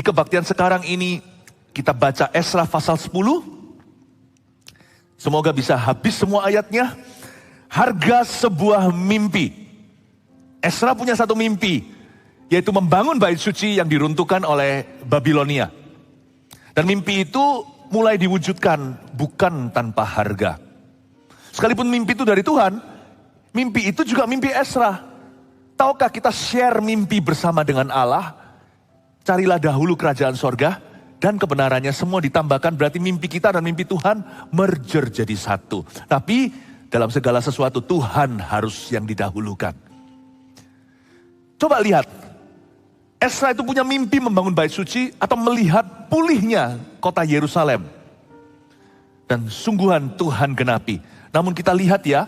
Kebaktian sekarang ini kita baca Esra pasal 10. Semoga bisa habis semua ayatnya. Harga sebuah mimpi. Esra punya satu mimpi, yaitu membangun bait suci yang diruntuhkan oleh Babilonia. Dan mimpi itu mulai diwujudkan bukan tanpa harga. Sekalipun mimpi itu dari Tuhan, mimpi itu juga mimpi Esra. Tahukah kita share mimpi bersama dengan Allah? Carilah dahulu kerajaan sorga dan kebenarannya, semua ditambahkan. Berarti mimpi kita dan mimpi Tuhan merger jadi satu. Tapi dalam segala sesuatu Tuhan harus yang didahulukan. Coba lihat, Esra itu punya mimpi membangun bait suci atau melihat pulihnya kota Yerusalem. Dan sungguhan Tuhan genapi. Namun kita lihat ya,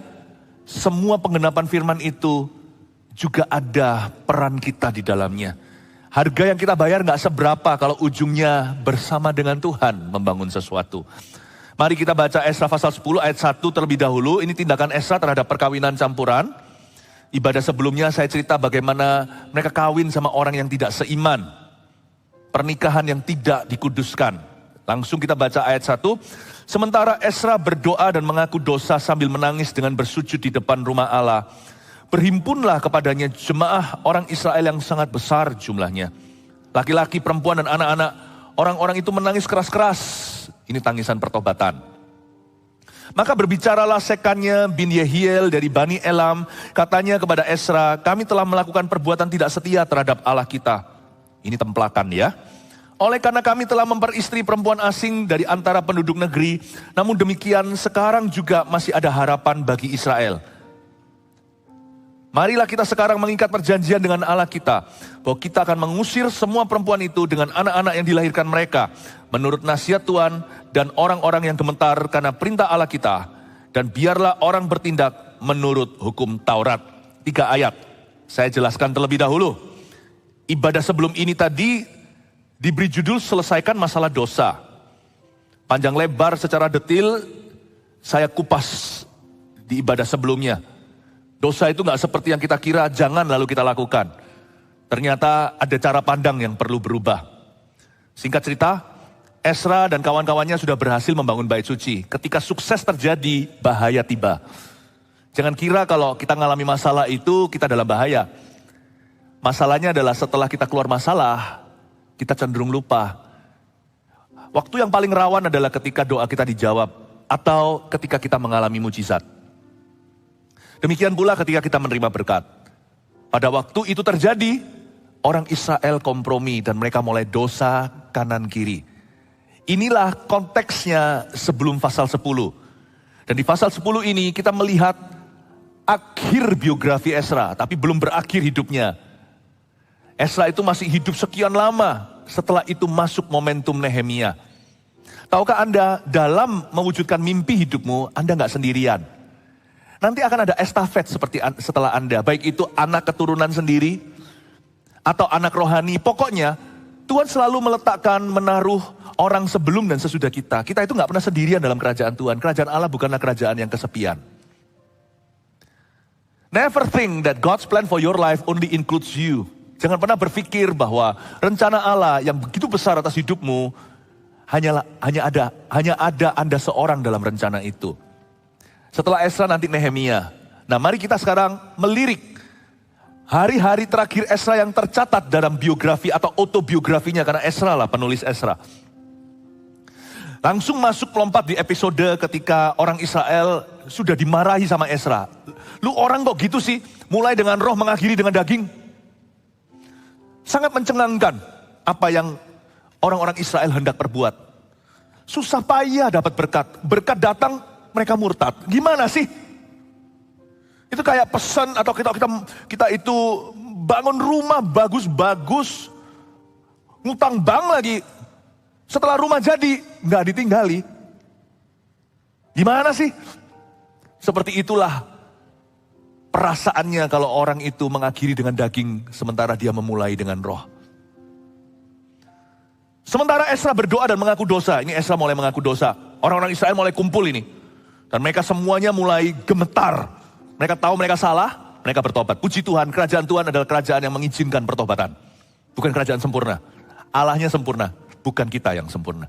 semua penggenapan firman itu juga ada peran kita di dalamnya. Harga yang kita bayar gak seberapa kalau ujungnya bersama dengan Tuhan membangun sesuatu. Mari kita baca Esra pasal 10 ayat 1 terlebih dahulu. Ini tindakan Esra terhadap perkawinan campuran. Ibadah sebelumnya saya cerita bagaimana mereka kawin sama orang yang tidak seiman. Pernikahan yang tidak dikuduskan. Langsung kita baca ayat 1. Sementara Esra berdoa dan mengaku dosa sambil menangis dengan bersujud di depan rumah Allah. Berhimpunlah kepadanya jemaah orang Israel yang sangat besar jumlahnya. Laki-laki, perempuan, dan anak-anak. Orang-orang itu menangis keras-keras. Ini tangisan pertobatan. Maka berbicaralah Sekanya bin Yehiel dari Bani Elam. Katanya kepada Esra, kami telah melakukan perbuatan tidak setia terhadap Allah kita. Ini templakan ya. Oleh karena kami telah memperistri perempuan asing dari antara penduduk negeri. Namun demikian sekarang juga masih ada harapan bagi Israel. Marilah kita sekarang mengikat perjanjian dengan Allah kita, bahwa kita akan mengusir semua perempuan itu dengan anak-anak yang dilahirkan mereka, menurut nasihat Tuhan dan orang-orang yang gemetar karena perintah Allah kita. Dan biarlah orang bertindak menurut hukum Taurat. 3 ayat, saya jelaskan terlebih dahulu. Ibadah sebelum ini tadi diberi judul selesaikan masalah dosa. Panjang lebar secara detail saya kupas di ibadah sebelumnya. Dosa itu gak seperti yang kita kira, jangan lalu kita lakukan. Ternyata ada cara pandang yang perlu berubah. Singkat cerita, Esra dan kawan-kawannya sudah berhasil membangun bait suci. Ketika sukses terjadi, bahaya tiba. Jangan kira kalau kita ngalami masalah itu, kita dalam bahaya. Masalahnya adalah setelah kita keluar masalah, kita cenderung lupa. Waktu yang paling rawan adalah ketika doa kita dijawab, atau ketika kita mengalami mujizat. Demikian pula ketika kita menerima berkat. Pada waktu itu terjadi, orang Israel kompromi dan mereka mulai dosa kanan kiri. Inilah konteksnya sebelum pasal 10. Dan di pasal 10 ini kita melihat akhir biografi Esra, tapi belum berakhir hidupnya. Esra itu masih hidup sekian lama, setelah itu masuk momentum Nehemia. Tahukah Anda, dalam mewujudkan mimpi hidupmu, Anda gak sendirian. Nanti akan ada estafet seperti setelah Anda, baik itu anak keturunan sendiri atau anak rohani. Pokoknya Tuhan selalu meletakkan, menaruh orang sebelum dan sesudah kita. Kita itu gak pernah sendirian dalam kerajaan Tuhan. Kerajaan Allah bukanlah kerajaan yang kesepian. Never think that God's plan for your life only includes you. Jangan pernah berpikir bahwa rencana Allah yang begitu besar atas hidupmu hanya ada Anda seorang dalam rencana itu. Setelah Esra nanti Nehemia. Nah mari kita sekarang melirik hari-hari terakhir Esra yang tercatat dalam biografi atau autobiografinya. Karena Esra lah penulis Esra. Langsung masuk lompat di episode ketika orang Israel sudah dimarahi sama Esra. Lu orang kok gitu sih? Mulai dengan roh mengakhiri dengan daging. Sangat mencengangkan apa yang orang-orang Israel hendak perbuat. Susah payah dapat berkat. Berkat datang, mereka murtad. Gimana sih? Itu kayak pesan atau kita itu bangun rumah bagus-bagus, ngutang bank lagi. Setelah rumah jadi, nggak ditinggali. Gimana sih? Seperti itulah perasaannya kalau orang itu mengakhiri dengan daging, sementara dia memulai dengan roh. Sementara Esra berdoa dan mengaku dosa. Ini Esra mulai mengaku dosa. Orang-orang Israel mulai kumpul ini. Dan mereka semuanya mulai gemetar. Mereka tahu mereka salah, mereka bertobat. Puji Tuhan, kerajaan Tuhan adalah kerajaan yang mengizinkan pertobatan. Bukan kerajaan sempurna. Allahnya sempurna, bukan kita yang sempurna.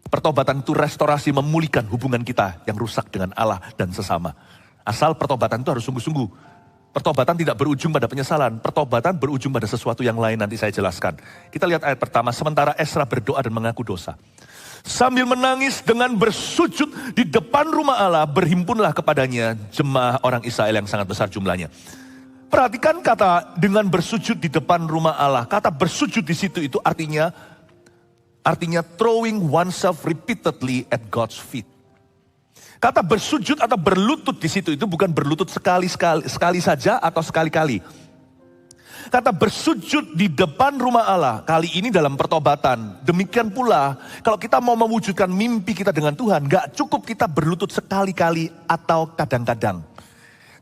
Pertobatan itu restorasi, memulihkan hubungan kita yang rusak dengan Allah dan sesama. Asal pertobatan itu harus sungguh-sungguh. Pertobatan tidak berujung pada penyesalan. Pertobatan berujung pada sesuatu yang lain, nanti saya jelaskan. Kita lihat ayat pertama, sementara Ezra berdoa dan mengaku dosa. Sambil menangis dengan bersujud di depan rumah Allah, berhimpunlah kepadanya jemaah orang Israel yang sangat besar jumlahnya. Perhatikan kata dengan bersujud di depan rumah Allah. Kata bersujud di situ itu artinya throwing oneself repeatedly at God's feet. Kata bersujud atau berlutut di situ itu bukan berlutut sekali saja atau sekali-kali. Kata bersujud di depan rumah Allah, kali ini dalam pertobatan. Demikian pula kalau kita mau mewujudkan mimpi kita dengan Tuhan, gak cukup kita berlutut sekali-kali atau kadang-kadang.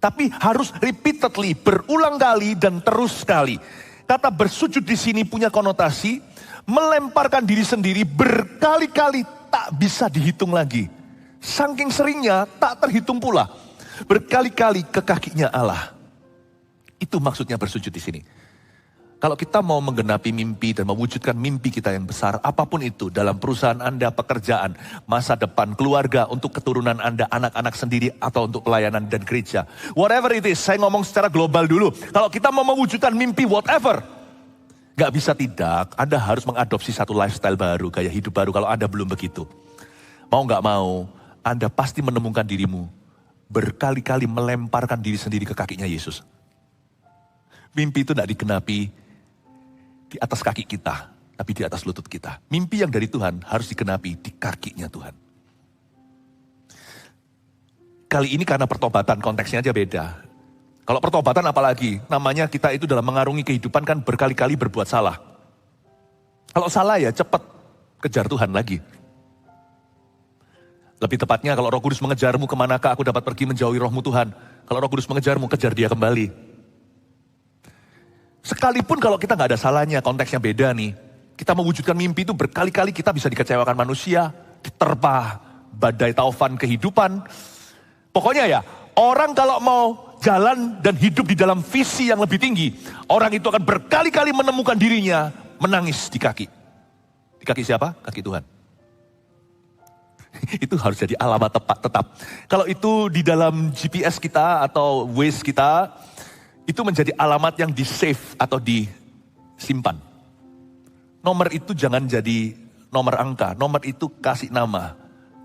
Tapi harus repeatedly, berulang kali dan terus sekali. Kata bersujud di sini punya konotasi melemparkan diri sendiri berkali-kali, tak bisa dihitung lagi. Saking seringnya tak terhitung pula. Berkali-kali ke kakinya Allah. Itu maksudnya bersujud di sini. Kalau kita mau menggenapi mimpi dan mewujudkan mimpi kita yang besar, apapun itu, dalam perusahaan Anda, pekerjaan, masa depan, keluarga, untuk keturunan Anda, anak-anak sendiri, atau untuk pelayanan dan gereja. Whatever it is, saya ngomong secara global dulu. Kalau kita mau mewujudkan mimpi whatever, gak bisa tidak, Anda harus mengadopsi satu lifestyle baru, gaya hidup baru kalau Anda belum begitu. Mau gak mau, Anda pasti menemukan dirimu berkali-kali melemparkan diri sendiri ke kakinya Yesus. Mimpi itu tidak digenapi di atas kaki kita, tapi di atas lutut kita. Mimpi yang dari Tuhan harus digenapi di kakinya Tuhan. Kali ini karena pertobatan, konteksnya aja beda. Kalau pertobatan apalagi, namanya kita itu dalam mengarungi kehidupan kan berkali-kali berbuat salah. Kalau salah ya cepat kejar Tuhan lagi. Lebih tepatnya kalau Roh Kudus mengejarmu, kemanakah aku dapat pergi menjauhi Rohmu Tuhan. Kalau Roh Kudus mengejarmu, kejar dia kembali. Sekalipun kalau kita gak ada salahnya, konteksnya beda nih. Kita mewujudkan mimpi itu berkali-kali kita bisa dikecewakan manusia, diterpa badai taufan kehidupan. Pokoknya ya, orang kalau mau jalan dan hidup di dalam visi yang lebih tinggi, orang itu akan berkali-kali menemukan dirinya menangis di kaki. Di kaki siapa? Kaki Tuhan. Itu harus jadi alamat tetap. Kalau itu di dalam GPS kita atau Waze kita, itu menjadi alamat yang di-save atau disimpan. Nomor itu jangan jadi nomor angka, nomor itu kasih nama,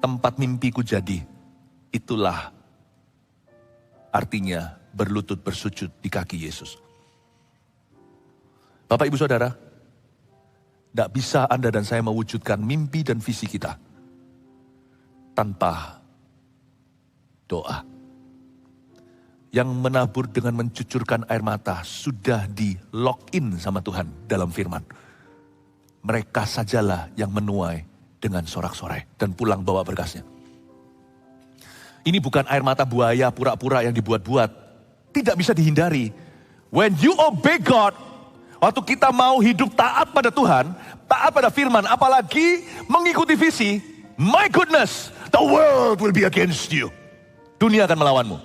tempat mimpiku jadi. Itulah artinya berlutut bersujud di kaki Yesus. Bapak Ibu Saudara, tidak bisa Anda dan saya mewujudkan mimpi dan visi kita tanpa doa. Yang menabur dengan mencucurkan air mata sudah di lock in sama Tuhan dalam firman. Mereka sajalah yang menuai dengan sorak-sorai dan pulang bawa berkasnya. Ini bukan air mata buaya pura-pura yang dibuat-buat. Tidak bisa dihindari. When you obey God, waktu kita mau hidup taat pada Tuhan, taat pada firman, apalagi mengikuti visi, my goodness, the world will be against you. Dunia akan melawanmu.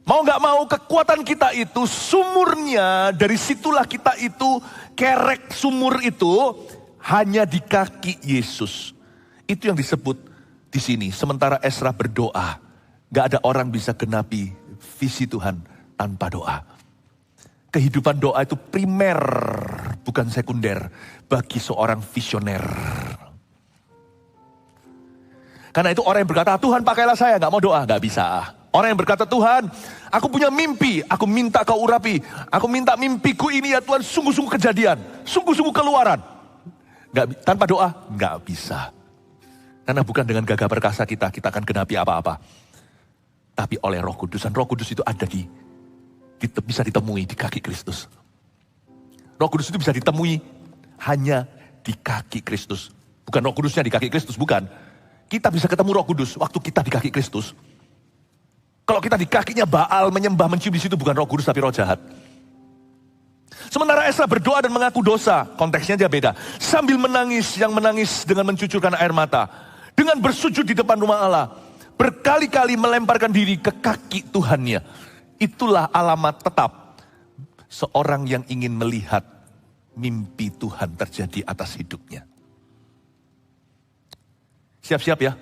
Mau gak mau kekuatan kita itu, sumurnya dari situlah kita itu, kerek sumur itu hanya di kaki Yesus. Itu yang disebut di sini. Sementara Ezra berdoa, gak ada orang bisa genapi visi Tuhan tanpa doa. Kehidupan doa itu primer, bukan sekunder bagi seorang visioner. Karena itu orang yang berkata, Tuhan pakailah saya, gak mau doa, gak bisa. Orang yang berkata, Tuhan, aku punya mimpi, aku minta kau urapi. Aku minta mimpiku ini ya Tuhan, sungguh-sungguh kejadian, sungguh-sungguh keluaran. Tanpa doa, gak bisa. Karena bukan dengan gagah perkasa kita akan genapi apa-apa. Tapi oleh Roh Kudus, dan Roh Kudus itu ada bisa ditemui di kaki Kristus. Roh Kudus itu bisa ditemui hanya di kaki Kristus. Bukan Roh Kudusnya di kaki Kristus, bukan. Kita bisa ketemu Roh Kudus waktu kita di kaki Kristus. Kalau kita di kakinya Baal, menyembah, mencium di situ bukan Roh Kudus tapi roh jahat. Sementara Ezra berdoa dan mengaku dosa, konteksnya dia beda. Sambil menangis, yang menangis dengan mencucurkan air mata, dengan bersujud di depan rumah Allah, berkali-kali melemparkan diri ke kaki Tuhannya. Itulah alamat tetap seorang yang ingin melihat mimpi Tuhan terjadi atas hidupnya. Siap-siap ya.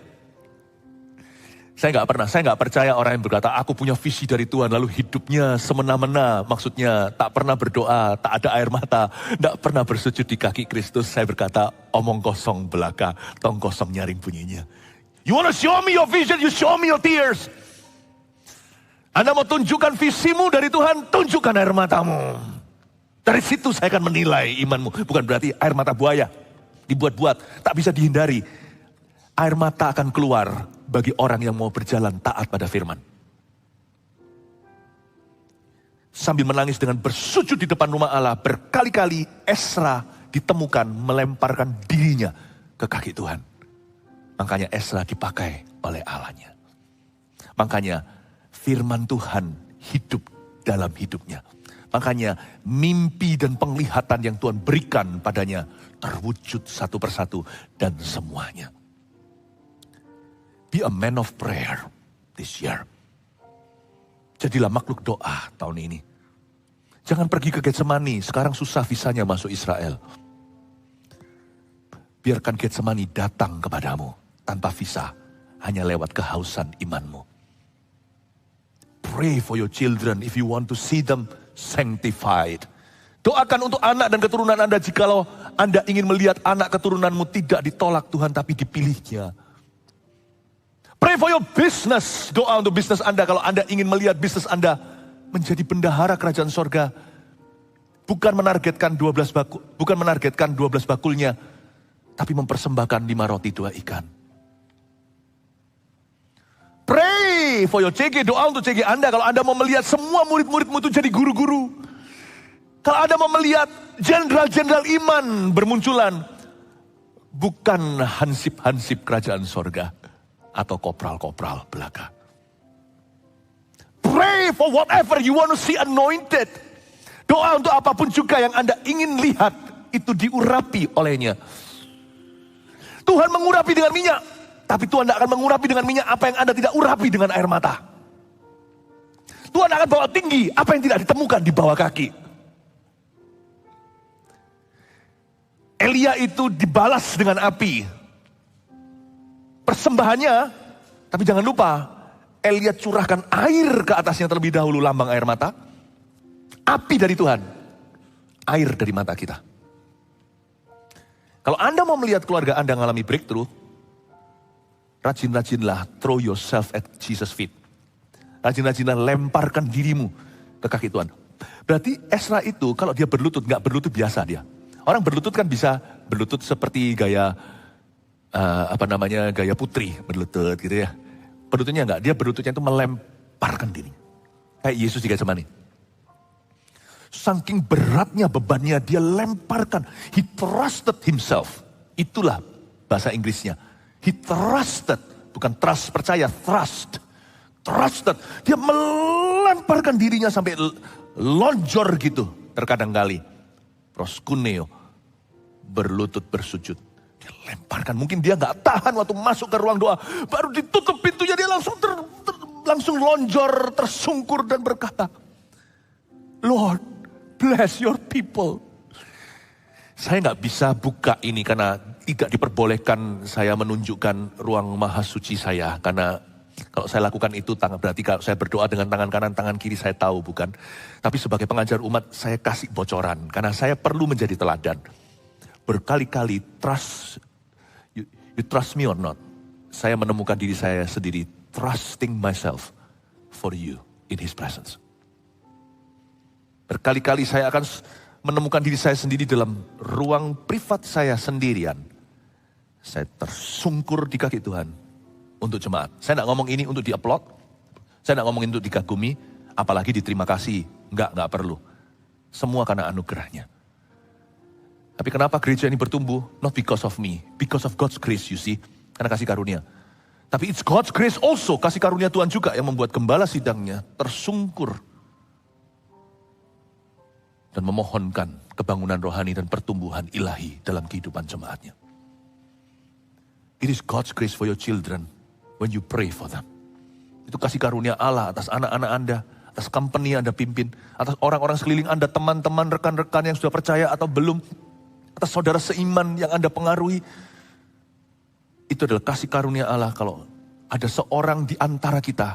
Saya nggak percaya orang yang berkata, aku punya visi dari Tuhan, lalu hidupnya semena-mena, maksudnya tak pernah berdoa, tak ada air mata, tak pernah bersujud di kaki Kristus. Saya berkata, omong kosong belaka, tong kosong nyaring bunyinya. You wanna show me your vision, you show me your tears. Anda mau tunjukkan visimu dari Tuhan, tunjukkan air matamu. Dari situ saya akan menilai imanmu. Bukan berarti air mata buaya, dibuat-buat, tak bisa dihindari. Air mata akan keluar bagi orang yang mau berjalan taat pada firman. Sambil menangis dengan bersujud di depan rumah Allah, berkali-kali Esra ditemukan melemparkan dirinya ke kaki Tuhan. Makanya Esra dipakai oleh Allahnya. Makanya firman Tuhan hidup dalam hidupnya. Makanya mimpi dan penglihatan yang Tuhan berikan padanya terwujud satu persatu dan semuanya. Be a man of prayer this year. Jadilah makhluk doa tahun ini. Jangan pergi ke Getsemani, sekarang susah visanya masuk Israel. Biarkan Getsemani datang kepadamu tanpa visa, hanya lewat kehausan imanmu. Pray for your children if you want to see them sanctified. Doakan untuk anak dan keturunan Anda jikalau Anda ingin melihat anak keturunanmu tidak ditolak Tuhan tapi dipilihnya. Pray for your business. Doa untuk bisnis Anda kalau Anda ingin melihat bisnis Anda menjadi bendahara kerajaan sorga. Bukan menargetkan 12 bakulnya, tapi mempersembahkan 5 roti 2 ikan. Pray for your CG. Doa untuk CG Anda kalau Anda mau melihat semua murid-muridmu itu jadi guru-guru. Kalau Anda mau melihat jenderal-jenderal iman bermunculan, bukan hansip-hansip kerajaan sorga atau kopral-kopral belaka. Pray for whatever you want to see anointed. Doa untuk apapun juga yang Anda ingin lihat itu diurapi olehnya. Tuhan mengurapi dengan minyak, tapi Tuhan tidak akan mengurapi dengan minyak apa yang Anda tidak urapi dengan air mata. Tuhan akan bawa tinggi apa yang tidak ditemukan di bawah kaki. Elia itu dibalas dengan api. Persembahannya, tapi jangan lupa, Elia curahkan air ke atasnya terlebih dahulu, lambang air mata. Api dari Tuhan, air dari mata kita. Kalau Anda mau melihat keluarga Anda mengalami breakthrough, rajin-rajinlah throw yourself at Jesus' feet. Rajin-rajinlah lemparkan dirimu ke kaki Tuhan. Berarti Esra itu kalau dia berlutut, nggak berlutut biasa dia. Orang berlutut kan bisa berlutut seperti gaya gaya putri berlutut gitu ya. Berlututnya enggak, dia berlututnya itu melemparkan diri. Kayak Yesus di Getsemani. Saking beratnya bebannya dia lemparkan. He trusted himself. Itulah bahasa Inggrisnya. He trusted, bukan trust percaya, trust. Trusted. Dia melemparkan dirinya sampai lonjor gitu terkadang kali. Proskuneo, berlutut bersujud. Lemparkan, mungkin dia nggak tahan waktu masuk ke ruang doa, baru ditutup pintunya dia langsung lonjor, tersungkur dan berkata, Lord, bless your people. Saya nggak bisa buka ini karena tidak diperbolehkan saya menunjukkan ruang maha suci saya, karena kalau saya lakukan itu berarti kalau saya berdoa dengan tangan kanan, tangan kiri saya tahu bukan. Tapi sebagai pengajar umat saya kasih bocoran karena saya perlu menjadi teladan. Berkali-kali you trust me or not. Saya menemukan diri saya sendiri trusting myself for you in His presence. Berkali-kali saya akan menemukan diri saya sendiri dalam ruang privat saya sendirian. Saya tersungkur di kaki Tuhan untuk jemaat. Saya tidak ngomong ini untuk di-upload. Saya tidak ngomong untuk dikagumi, apalagi diterima kasih. Enggak perlu. Semua karena anugerahnya. Tapi kenapa gereja ini bertumbuh? Not because of me, because of God's grace, you see. Karena kasih karunia. Tapi it's God's grace also, kasih karunia Tuhan juga yang membuat gembala sidangnya tersungkur. Dan memohonkan kebangunan rohani dan pertumbuhan ilahi dalam kehidupan jemaatnya. It is God's grace for your children when you pray for them. Itu kasih karunia Allah atas anak-anak Anda, atas company yang Anda pimpin, atas orang-orang sekeliling Anda, teman-teman, rekan-rekan yang sudah percaya atau belum, atas saudara seiman yang Anda pengaruhi. Itu adalah kasih karunia Allah kalau ada seorang di antara kita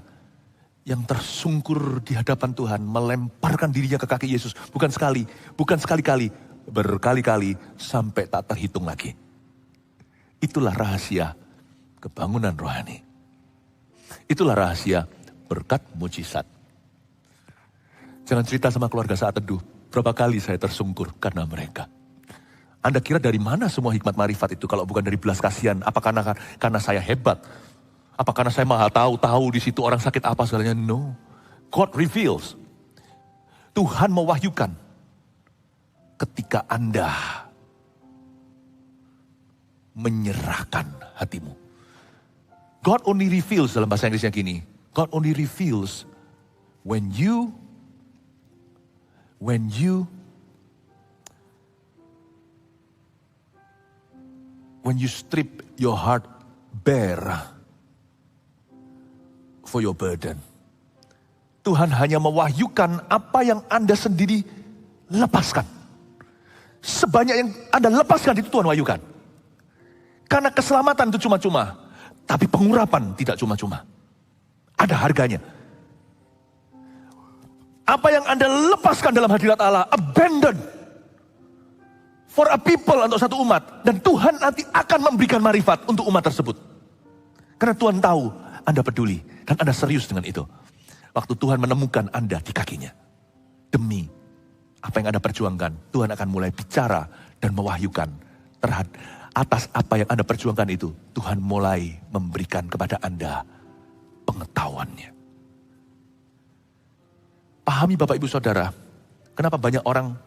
yang tersungkur di hadapan Tuhan, melemparkan dirinya ke kaki Yesus. Bukan sekali, bukan sekali-kali, berkali-kali sampai tak terhitung lagi. Itulah rahasia kebangunan rohani. Itulah rahasia berkat mujizat. Jangan cerita sama keluarga saat teduh, berapa kali saya tersungkur karena mereka. Anda kira dari mana semua hikmat marifat itu kalau bukan dari belas kasihan? Apa karena saya hebat? Apa karena saya maha tahu di situ orang sakit apa segalanya? No. God reveals. Tuhan mewahyukan ketika Anda menyerahkan hatimu. God only reveals, dalam bahasa Inggrisnya gini. God only reveals when you strip your heart bare for your burden. Tuhan hanya mewahyukan apa yang Anda sendiri lepaskan. Sebanyak yang Anda lepaskan itu Tuhan wahyukan. Karena keselamatan itu cuma-cuma, tapi pengurapan tidak cuma-cuma. Ada harganya. Apa yang Anda lepaskan dalam hadirat Allah, abandon for a people, untuk satu umat. Dan Tuhan nanti akan memberikan marifat untuk umat tersebut. Karena Tuhan tahu Anda peduli dan Anda serius dengan itu. Waktu Tuhan menemukan Anda di kakinya. Demi apa yang Anda perjuangkan, Tuhan akan mulai bicara dan mewahyukan terhadap atas apa yang Anda perjuangkan itu. Tuhan mulai memberikan kepada Anda pengetahuannya. Pahami Bapak Ibu Saudara, kenapa banyak orang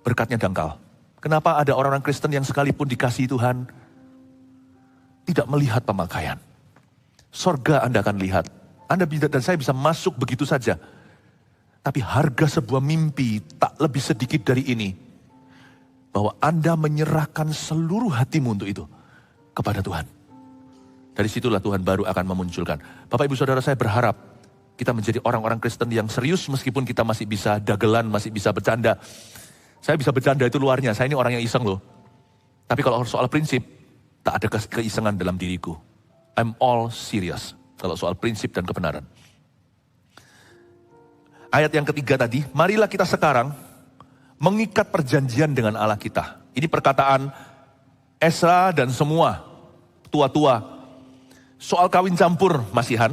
berkatnya dangkal? Kenapa ada orang-orang Kristen yang sekalipun dikasihi Tuhan tidak melihat pemakaian? Sorga Anda akan lihat. Anda dan saya bisa masuk begitu saja. Tapi harga sebuah mimpi tak lebih sedikit dari ini. Bahwa Anda menyerahkan seluruh hatimu untuk itu kepada Tuhan. Dari situlah Tuhan baru akan memunculkan. Bapak Ibu Saudara, saya berharap kita menjadi orang-orang Kristen yang serius meskipun kita masih bisa dagelan, masih bisa bercanda. Saya bisa bercanda itu luarnya, saya ini orang yang iseng loh. Tapi kalau soal prinsip, tak ada keisengan dalam diriku. I'm all serious kalau soal prinsip dan kebenaran. Ayat yang ketiga tadi, marilah kita sekarang mengikat perjanjian dengan Allah kita. Ini perkataan Esra dan semua tua-tua soal kawin campur masihan.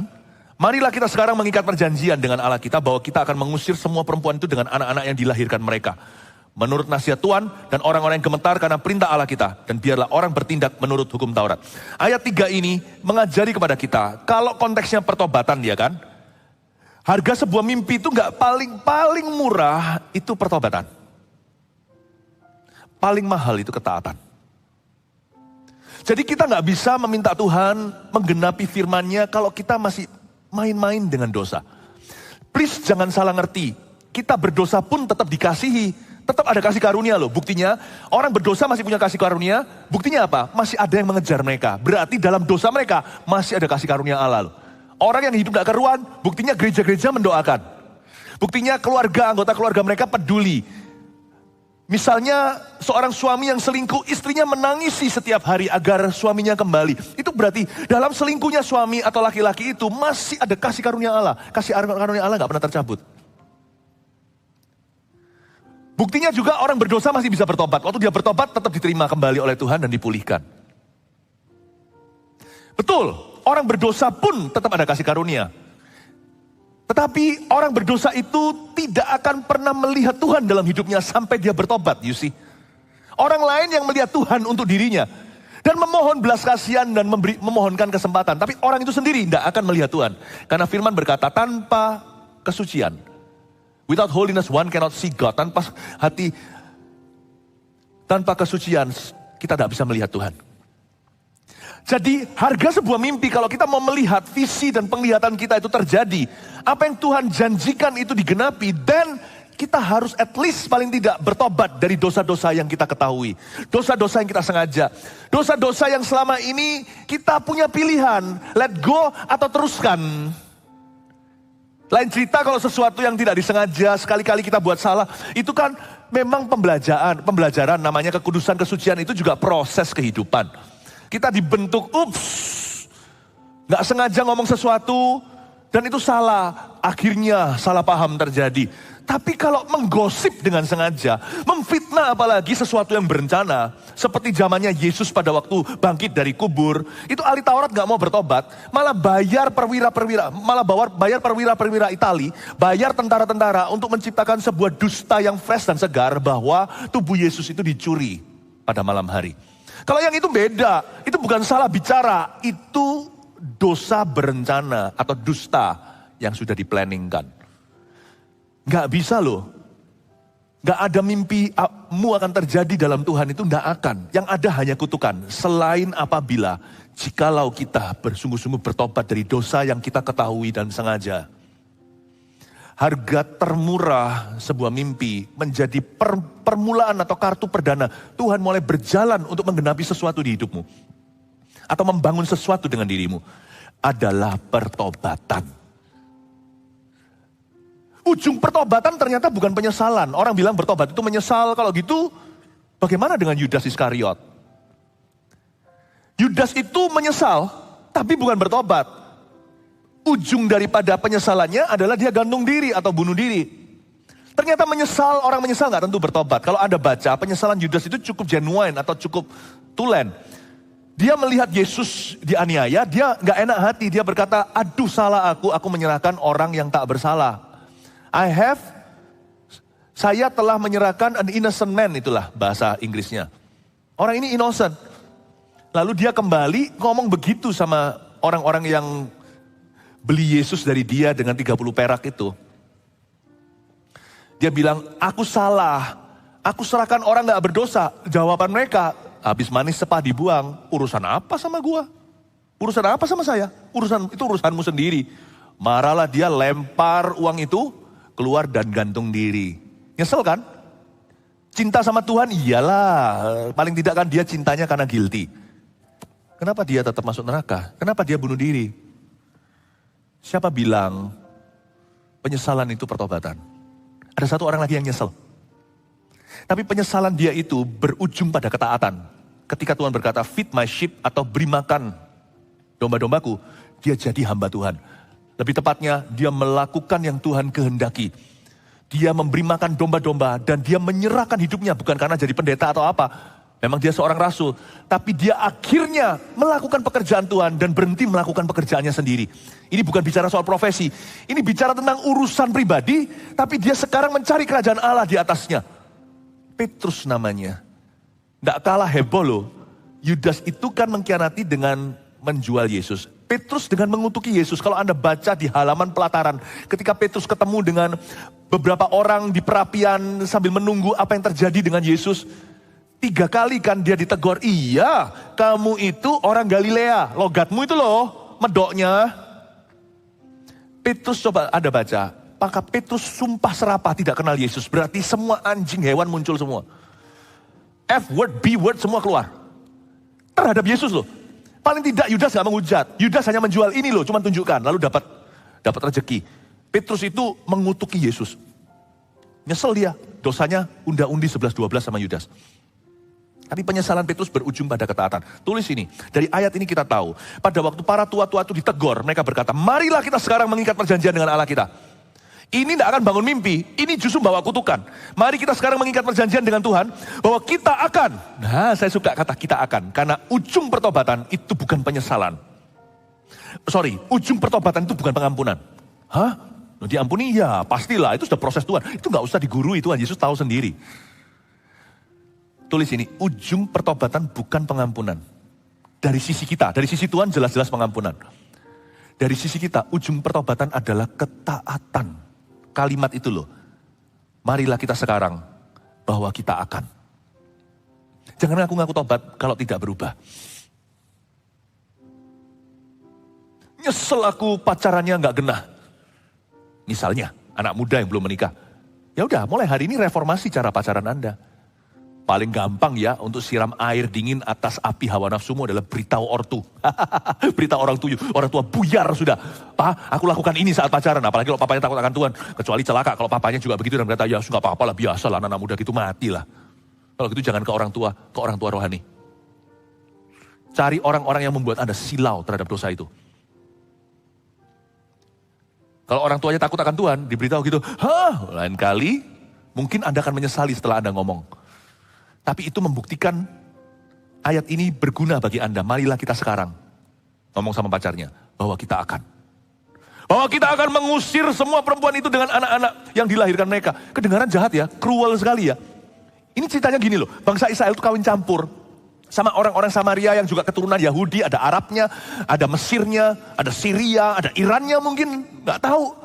Marilah kita sekarang mengikat perjanjian dengan Allah kita bahwa kita akan mengusir semua perempuan itu dengan anak-anak yang dilahirkan mereka. Menurut nasihat Tuhan dan orang-orang yang gemetar karena perintah Allah kita. Dan biarlah orang bertindak menurut hukum Taurat. Ayat 3 ini mengajari kepada kita, kalau konteksnya pertobatan ya kan. Harga sebuah mimpi itu gak paling murah itu pertobatan. Paling mahal itu ketaatan. Jadi kita gak bisa meminta Tuhan menggenapi firman-Nya kalau kita masih main-main dengan dosa. Please jangan salah ngerti. Kita berdosa pun tetap dikasihi. Tetap ada kasih karunia loh. Buktinya orang berdosa masih punya kasih karunia. Buktinya apa? Masih ada yang mengejar mereka. Berarti dalam dosa mereka masih ada kasih karunia Allah loh. Orang yang hidup gak keruan, buktinya gereja-gereja mendoakan. Buktinya keluarga, anggota keluarga mereka peduli. Misalnya seorang suami yang selingkuh, istrinya menangisi setiap hari agar suaminya kembali. Itu berarti dalam selingkuhnya suami atau laki-laki itu masih ada kasih karunia Allah. Kasih karunia Allah gak pernah tercabut. Buktinya juga orang berdosa masih bisa bertobat. Waktu dia bertobat tetap diterima kembali oleh Tuhan dan dipulihkan. Betul, orang berdosa pun tetap ada kasih karunia. Tetapi orang berdosa itu tidak akan pernah melihat Tuhan dalam hidupnya sampai dia bertobat, you see. Orang lain yang melihat Tuhan untuk dirinya. Dan memohon belas kasihan dan memohonkan kesempatan. Tapi orang itu sendiri tidak akan melihat Tuhan. Karena firman berkata, tanpa kesucian. Without holiness one cannot see God. Tanpa kesucian kita tidak bisa melihat Tuhan. Jadi harga sebuah mimpi kalau kita mau melihat visi dan penglihatan kita itu terjadi. Apa yang Tuhan janjikan itu digenapi. Dan kita harus at least paling tidak bertobat dari dosa-dosa yang kita ketahui. Dosa-dosa yang kita sengaja. Dosa-dosa yang selama ini kita punya pilihan. Let go atau teruskan. Lain cerita kalau sesuatu yang tidak disengaja, sekali-kali kita buat salah, itu kan memang pembelajaran namanya kekudusan, kesucian itu juga proses kehidupan. Kita dibentuk, gak sengaja ngomong sesuatu, dan itu salah, akhirnya salah paham terjadi. Tapi kalau menggosip dengan sengaja, memfitnah apalagi sesuatu yang berencana, seperti zamannya Yesus pada waktu bangkit dari kubur, itu ahli Taurat gak mau bertobat, malah bayar perwira-perwira Itali, bayar tentara-tentara untuk menciptakan sebuah dusta yang fresh dan segar bahwa tubuh Yesus itu dicuri pada malam hari. Kalau yang itu beda, itu bukan salah bicara, itu dosa berencana atau dusta yang sudah diplanningkan. Gak bisa loh. Gak ada mimpimu akan terjadi dalam Tuhan itu, gak akan. Yang ada hanya kutukan. Selain apabila jikalau kita bersungguh-sungguh bertobat dari dosa yang kita ketahui dan sengaja. Harga termurah sebuah mimpi menjadi permulaan atau kartu perdana. Tuhan mulai berjalan untuk menggenapi sesuatu di hidupmu. Atau membangun sesuatu dengan dirimu. Adalah pertobatan. Ujung pertobatan ternyata bukan penyesalan. Orang bilang bertobat itu menyesal. Kalau gitu, bagaimana dengan Yudas Iskariot? Yudas itu menyesal, tapi bukan bertobat. Ujung daripada penyesalannya adalah dia gantung diri atau bunuh diri. Ternyata orang menyesal gak tentu bertobat. Kalau Anda baca, penyesalan Yudas itu cukup genuine atau cukup tulen. Dia melihat Yesus dianiaya, dia gak enak hati. Dia berkata, aduh salah aku menyerahkan orang yang tak bersalah. Saya telah menyerahkan an innocent man, itulah bahasa Inggrisnya. Orang ini innocent. Lalu dia kembali ngomong begitu sama orang-orang yang beli Yesus dari dia dengan 30 perak itu. Dia bilang, aku salah. Aku serahkan orang gak berdosa. Jawaban mereka, habis manis sepah dibuang. Urusan apa sama gua? Urusan apa sama saya? Itu urusanmu sendiri. Marahlah dia, lempar uang itu keluar dan gantung diri. Nyesel kan? Cinta sama Tuhan, iyalah. Paling tidak kan dia cintanya karena guilty. Kenapa dia tetap masuk neraka? Kenapa dia bunuh diri? Siapa bilang penyesalan itu pertobatan? Ada satu orang lagi yang nyesel. Tapi penyesalan dia itu berujung pada ketaatan. Ketika Tuhan berkata, feed my sheep atau beri makan domba-dombaku, dia jadi hamba Tuhan. Lebih tepatnya, dia melakukan yang Tuhan kehendaki. Dia memberi makan domba-domba dan dia menyerahkan hidupnya bukan karena jadi pendeta atau apa. Memang dia seorang rasul. Tapi dia akhirnya melakukan pekerjaan Tuhan dan berhenti melakukan pekerjaannya sendiri. Ini bukan bicara soal profesi. Ini bicara tentang urusan pribadi, tapi dia sekarang mencari kerajaan Allah di atasnya. Petrus namanya. Nggak kalah heboh loh. Yudas itu kan mengkhianati dengan menjual Yesus. Petrus dengan mengutuki Yesus. Kalau Anda baca di halaman pelataran, ketika Petrus ketemu dengan beberapa orang di perapian sambil menunggu apa yang terjadi dengan Yesus, 3 kali kan dia ditegur, iya kamu itu orang Galilea, logatmu itu loh, medoknya. Petrus coba Anda baca, maka Petrus sumpah serapah tidak kenal Yesus, berarti semua anjing hewan muncul semua. F word, B word semua keluar. Terhadap Yesus loh. Paling tidak Yudas gak menghujat. Yudas hanya menjual ini loh, cuma tunjukkan. Lalu dapat rezeki. Petrus itu mengutuki Yesus. Nyesel dia. Dosanya unda-undi 11-12 sama Yudas. Tapi penyesalan Petrus berujung pada ketaatan. Tulis ini. Dari ayat ini kita tahu. Pada waktu para tua-tua itu ditegur. Mereka berkata, marilah kita sekarang mengikat perjanjian dengan Allah kita. Ini tidak akan bangun mimpi, ini justru bawa kutukan. Mari kita sekarang mengikat perjanjian dengan Tuhan, bahwa kita akan, saya suka kata kita akan, karena ujung pertobatan itu bukan penyesalan. Ujung pertobatan itu bukan pengampunan. Diampuni? Ya, pastilah, itu sudah proses Tuhan. Itu gak usah digurui, Tuhan Yesus tahu sendiri. Tulis ini, ujung pertobatan bukan pengampunan. Dari sisi kita, dari sisi Tuhan jelas-jelas pengampunan. Dari sisi kita, ujung pertobatan adalah ketaatan. Kalimat itu loh, marilah kita sekarang bahwa kita akan. Jangan ngaku-ngaku tobat kalau tidak berubah. Nyesel aku pacarannya gak genah. Misalnya, anak muda yang belum menikah. Ya udah, mulai hari ini reformasi cara pacaran Anda. Paling gampang ya untuk siram air dingin atas api hawa nafsumu adalah beritahu ortu. Beritahu orang tua buyar sudah. Pak, aku lakukan ini saat pacaran. Apalagi kalau papanya takut akan Tuhan. Kecuali celaka kalau papanya juga begitu dan berkata, ya nggak apa-apa lah, biasa lah anak muda gitu matilah. Kalau gitu jangan ke orang tua rohani. Cari orang-orang yang membuat Anda silau terhadap dosa itu. Kalau orang tuanya takut akan Tuhan, diberitahu gitu, lain kali mungkin Anda akan menyesali setelah Anda ngomong. Tapi itu membuktikan ayat ini berguna bagi Anda. Marilah kita sekarang ngomong sama pacarnya bahwa kita akan mengusir semua perempuan itu dengan anak-anak yang dilahirkan mereka. Kedengaran jahat ya, cruel sekali ya. Ini ceritanya gini loh, bangsa Israel itu kawin campur sama orang-orang Samaria yang juga keturunan Yahudi, ada Arabnya, ada Mesirnya, ada Syria, ada Irannya mungkin, nggak tahu.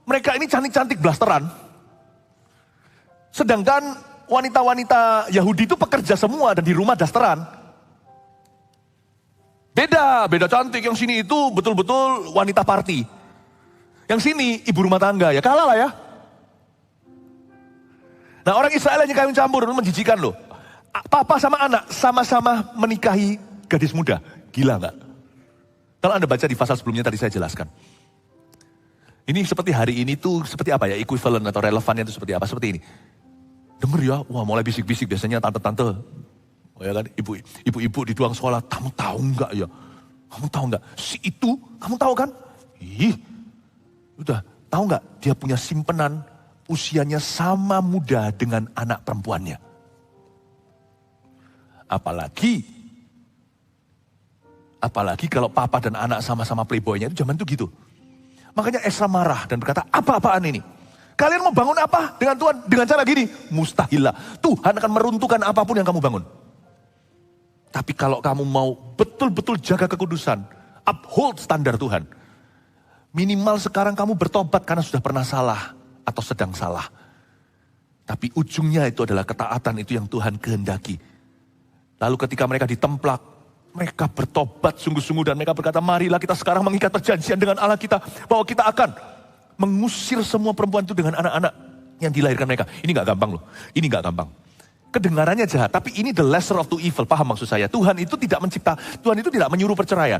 Mereka ini cantik-cantik blasteran. Sedangkan wanita-wanita Yahudi itu pekerja semua dan di rumah dasteran. Beda cantik. Yang sini itu betul-betul wanita party. Yang sini ibu rumah tangga, ya kalah lah ya. Nah orang Israel yang kawin campur itu menjijikan loh. Papa sama anak sama-sama menikahi gadis muda. Gila nggak? Kalau Anda baca di pasal sebelumnya tadi saya jelaskan. Ini seperti hari ini tuh seperti apa ya? Equivalent atau relevannya itu seperti apa? Seperti ini. Dengar ya, wah mulai bisik-bisik biasanya tante-tante. Oh ya kan, ibu-ibu di ruang sekolah, kamu tahu nggak ya? Kamu tahu nggak? Si itu, kamu tahu kan? Udah, tahu nggak? Dia punya simpenan usianya sama muda dengan anak perempuannya. Apalagi kalau papa dan anak sama-sama playboynya itu zaman itu gitu. Makanya Esra marah dan berkata, apa-apaan ini? Kalian mau bangun apa dengan Tuhan? Dengan cara gini, mustahil lah. Tuhan akan meruntuhkan apapun yang kamu bangun. Tapi kalau kamu mau betul-betul jaga kekudusan, uphold standar Tuhan. Minimal sekarang kamu bertobat karena sudah pernah salah atau sedang salah. Tapi ujungnya itu adalah ketaatan itu yang Tuhan kehendaki. Lalu ketika mereka ditemplak, mereka bertobat sungguh-sungguh dan mereka berkata, marilah kita sekarang mengikat perjanjian dengan Allah kita, bahwa kita akan mengusir semua perempuan itu dengan anak-anak yang dilahirkan mereka. Ini gak gampang loh, ini gak gampang. Kedengarannya jahat, tapi ini the lesser of two evil, paham maksud saya. Tuhan itu tidak menyuruh perceraian.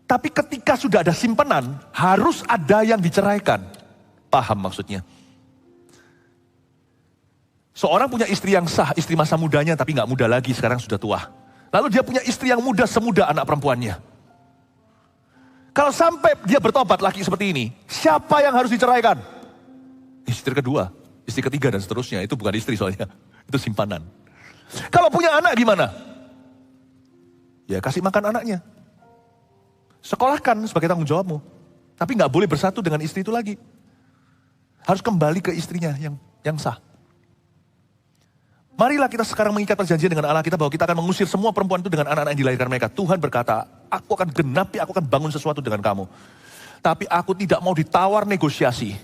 Tapi ketika sudah ada simpenan, harus ada yang diceraikan. Paham maksudnya. Seorang punya istri yang sah, istri masa mudanya tapi gak muda lagi, sekarang sudah tua. Lalu dia punya istri yang muda semuda anak perempuannya. Kalau sampai dia bertobat laki seperti ini, siapa yang harus diceraikan? Istri kedua, istri ketiga dan seterusnya. Itu bukan istri soalnya, itu simpanan. Kalau punya anak gimana? Ya kasih makan anaknya. Sekolahkan sebagai tanggung jawabmu. Tapi gak boleh bersatu dengan istri itu lagi. Harus kembali ke istrinya yang sah. Marilah kita sekarang mengikat perjanjian dengan Allah kita bahwa kita akan mengusir semua perempuan itu dengan anak-anak yang dilahirkan mereka. Tuhan berkata, aku akan genapi, aku akan bangun sesuatu dengan kamu. Tapi aku tidak mau ditawar negosiasi.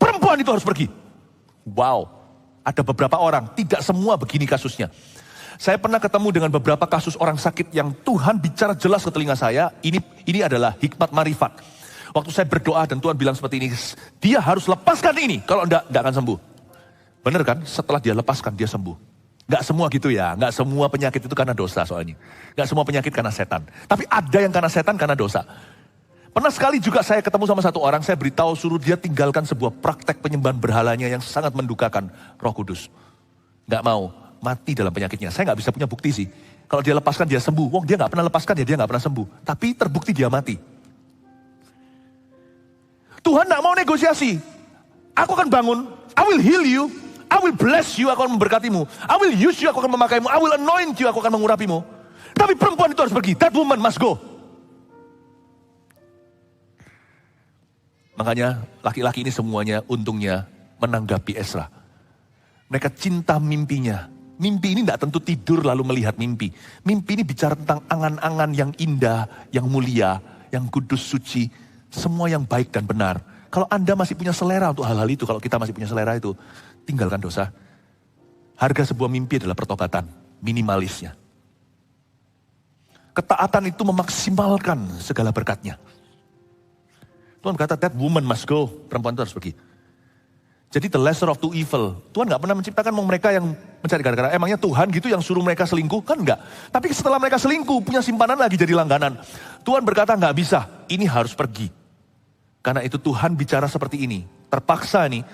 Perempuan itu harus pergi. Wow, ada beberapa orang, tidak semua begini kasusnya. Saya pernah ketemu dengan beberapa kasus orang sakit yang Tuhan bicara jelas ke telinga saya, ini adalah hikmat marifat. Waktu saya berdoa dan Tuhan bilang seperti ini, dia harus lepaskan ini, kalau enggak akan sembuh. Benar kan? Setelah dia lepaskan, dia sembuh. Gak semua gitu ya, gak semua penyakit itu karena dosa soalnya. Gak semua penyakit karena setan. Tapi ada yang karena setan, karena dosa. Pernah sekali juga saya ketemu sama satu orang, saya beritahu suruh dia tinggalkan sebuah praktek penyembahan berhalanya yang sangat mendukakan Roh Kudus. Gak mau, mati dalam penyakitnya. Saya gak bisa punya bukti sih. Kalau dia lepaskan dia sembuh, wong dia gak pernah lepaskan ya dia gak pernah sembuh. Tapi terbukti dia mati. Tuhan gak mau negosiasi. Aku akan bangun, I will heal you. I will bless you, aku akan memberkatimu. I will use you, aku akan memakaimu. I will anoint you, aku akan mengurapimu. Tapi perempuan itu harus pergi. That woman must go. Makanya laki-laki ini semuanya untungnya menanggapi Esra. Mereka cinta mimpinya. Mimpi ini tidak tentu tidur lalu melihat mimpi. Mimpi ini bicara tentang angan-angan yang indah, yang mulia, yang kudus, suci. Semua yang baik dan benar. Kalau Anda masih punya selera untuk hal-hal itu, kalau kita masih punya selera itu, tinggalkan dosa. Harga sebuah mimpi adalah pertobatan, minimalisnya. Ketaatan itu memaksimalkan segala berkatnya. Tuhan berkata, that woman must go, perempuan itu harus pergi. Jadi the lesser of two evil. Tuhan gak pernah menciptakan mereka yang mencari gara-gara. Emangnya Tuhan gitu yang suruh mereka selingkuh? Kan enggak. Tapi setelah mereka selingkuh, punya simpanan lagi jadi langganan. Tuhan berkata gak bisa, ini harus pergi. Karena itu Tuhan bicara seperti ini. Terpaksa nih,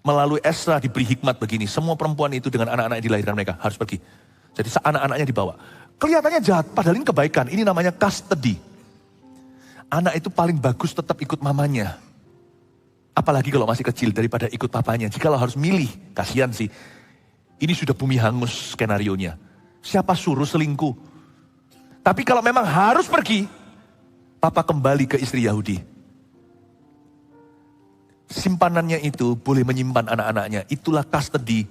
melalui Esra diberi hikmat begini. Semua perempuan itu dengan anak-anak yang dilahirkan mereka harus pergi. Jadi anak-anaknya dibawa. Kelihatannya jahat, padahal ini kebaikan. Ini namanya custody. Anak itu paling bagus tetap ikut mamanya. Apalagi kalau masih kecil daripada ikut papanya. Jikalau harus milih, kasihan sih. Ini sudah bumi hangus skenarionya. Siapa suruh selingkuh? Tapi kalau memang harus pergi, papa kembali ke istri Yahudi. Simpanannya itu boleh menyimpan anak-anaknya. Itulah custody